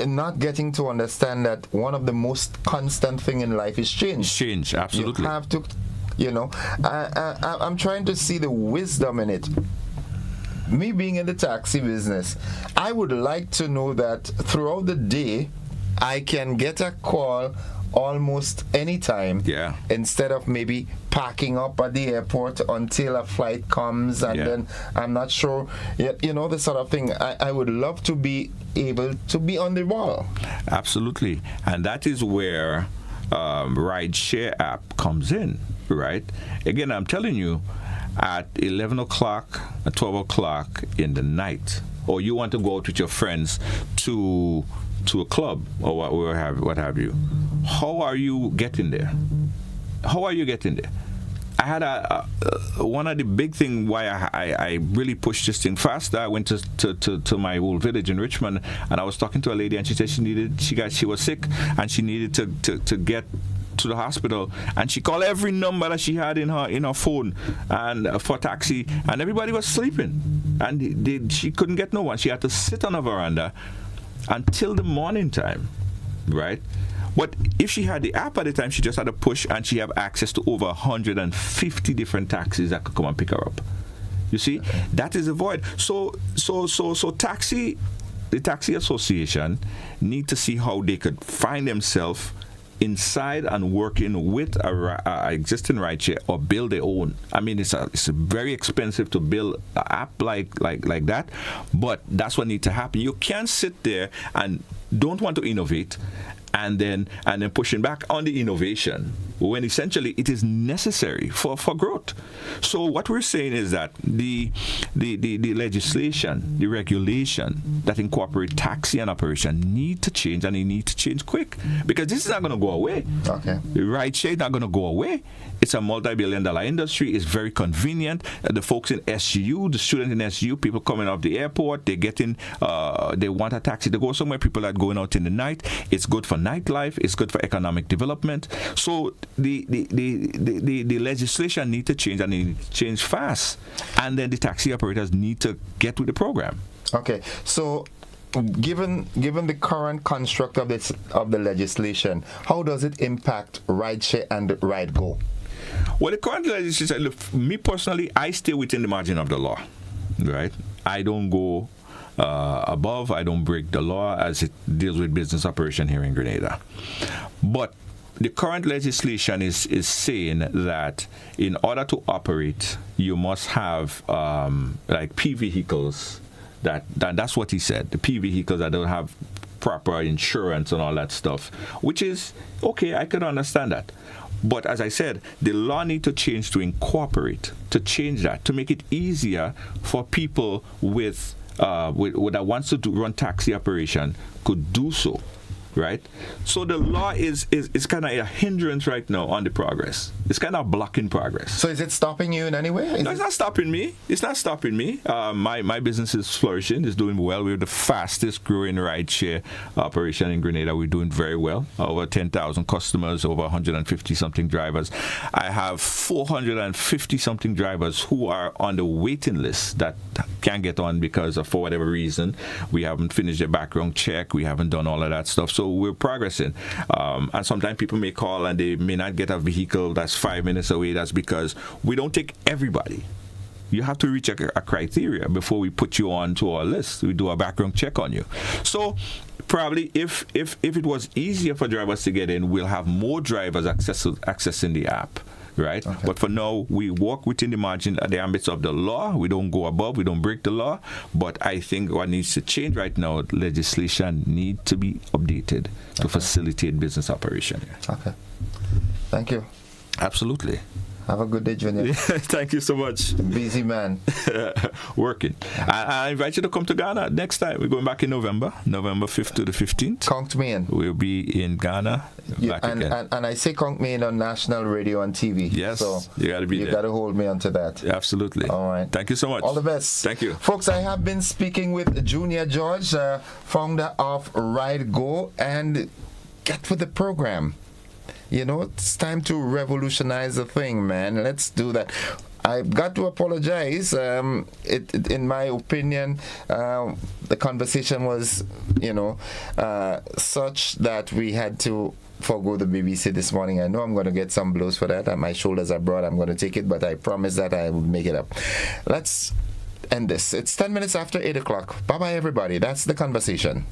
not getting to understand that one of the most constant thing in life is change. Change, absolutely. You have to, I'm trying to see the wisdom in it. Me being in the taxi business, I would like to know that throughout the day, I can get a call almost any time. Yeah. Instead of maybe packing up at the airport until a flight comes, and then I'm not sure, the sort of thing. I would love to be able to be on the ball. Absolutely. And that is where ride share app comes in, right? Again, I'm telling you, at 11 o'clock, at 12 o'clock in the night, or you want to go out with your friends to a club or what have you, how are you getting there? How are you getting there? I had one of the big thing why I really pushed this thing faster. I went to my old village in Richmond, and I was talking to a lady, and she said she was sick and she needed to get to the hospital, and she called every number that she had in her phone and for taxi, and everybody was sleeping, and she couldn't get no one. She had to sit on a veranda until the morning time, right? But if she had the app at the time, she just had to push, and she have access to over 150 different taxis that could come and pick her up. You see, that is a void. So the taxi association need to see how they could find themselves inside and working with a existing rideshare or build their own. I mean, it's very expensive to build an app like that, but that's what needs to happen. You can't sit there and don't want to innovate and then pushing back on the innovation when essentially it is necessary for growth. So what we're saying is that the legislation, the regulation that incorporate taxi and operation need to change, and they need to change quick, because this is not going to go away. Okay. The ride share is not going to go away. It's a multi-billion-dollar industry. It's very convenient. The folks in SGU, the students in SGU, people coming off the airport, they want a taxi to go somewhere. People are going out in the night. It's good for nightlife. It's good for economic development. So the legislation need to change, and it need to change fast. And then the taxi operators need to get with the program. Okay, so given the current construct of the legislation, how does it impact rideshare and ride-go? Well, the current legislation, look, me personally, I stay within the margin of the law, right? I don't go above, I don't break the law as it deals with business operation here in Grenada. But the current legislation is saying that in order to operate, you must have like P vehicles. That's what he said. The P vehicles that don't have proper insurance and all that stuff, which is okay. I could understand that. But as I said, the law need to change to incorporate, to change that, to make it easier for people with that wants to run taxi operation could do so. right? So the law is kind of a hindrance right now on the progress. It's kind of blocking progress. So is it stopping you in any way? No, it's not stopping me. It's not stopping me. My business is flourishing. It's doing well. We're the fastest growing rideshare operation in Grenada. We're doing very well. Over 10,000 customers, over 150 something drivers. I have 450 something drivers who are on the waiting list that can't get on because of, for whatever reason, we haven't finished the background check. We haven't done all of that stuff. So we're progressing. And sometimes people may call and they may not get a vehicle that's 5 minutes away. That's because we don't take everybody. You have to reach a criteria before we put you on to our list. We do a background check on you. So probably if it was easier for drivers to get in, we'll have more drivers accessing the app. Right? Okay. But for now, we work within the margin, the ambits of the law. We don't go above, we don't break the law. But I think what needs to change right now, legislation needs to be updated to facilitate business operation. Okay. Thank you. Absolutely. Have a good day, Junior. Thank you so much. Busy man. Working. I invite you to come to Ghana next time. We're going back in November 5th to the 15th. Count me in. We'll be in Ghana. And I say count me in on national radio and TV. Yes, so you got to be there. You got to hold me onto that. Absolutely. All right. Thank you so much. All the best. Thank you. Folks, I have been speaking with Junior George, founder of Ride Go, and get with the program. You know, it's time to revolutionize the thing, man. Let's do that. I've got to apologize. In my opinion, the conversation was, such that we had to forgo the BBC this morning. I know I'm going to get some blows for that. My shoulders are broad. I'm going to take it, but I promise that I will make it up. Let's end this. It's 10 minutes after 8 o'clock. Bye-bye, everybody. That's the conversation.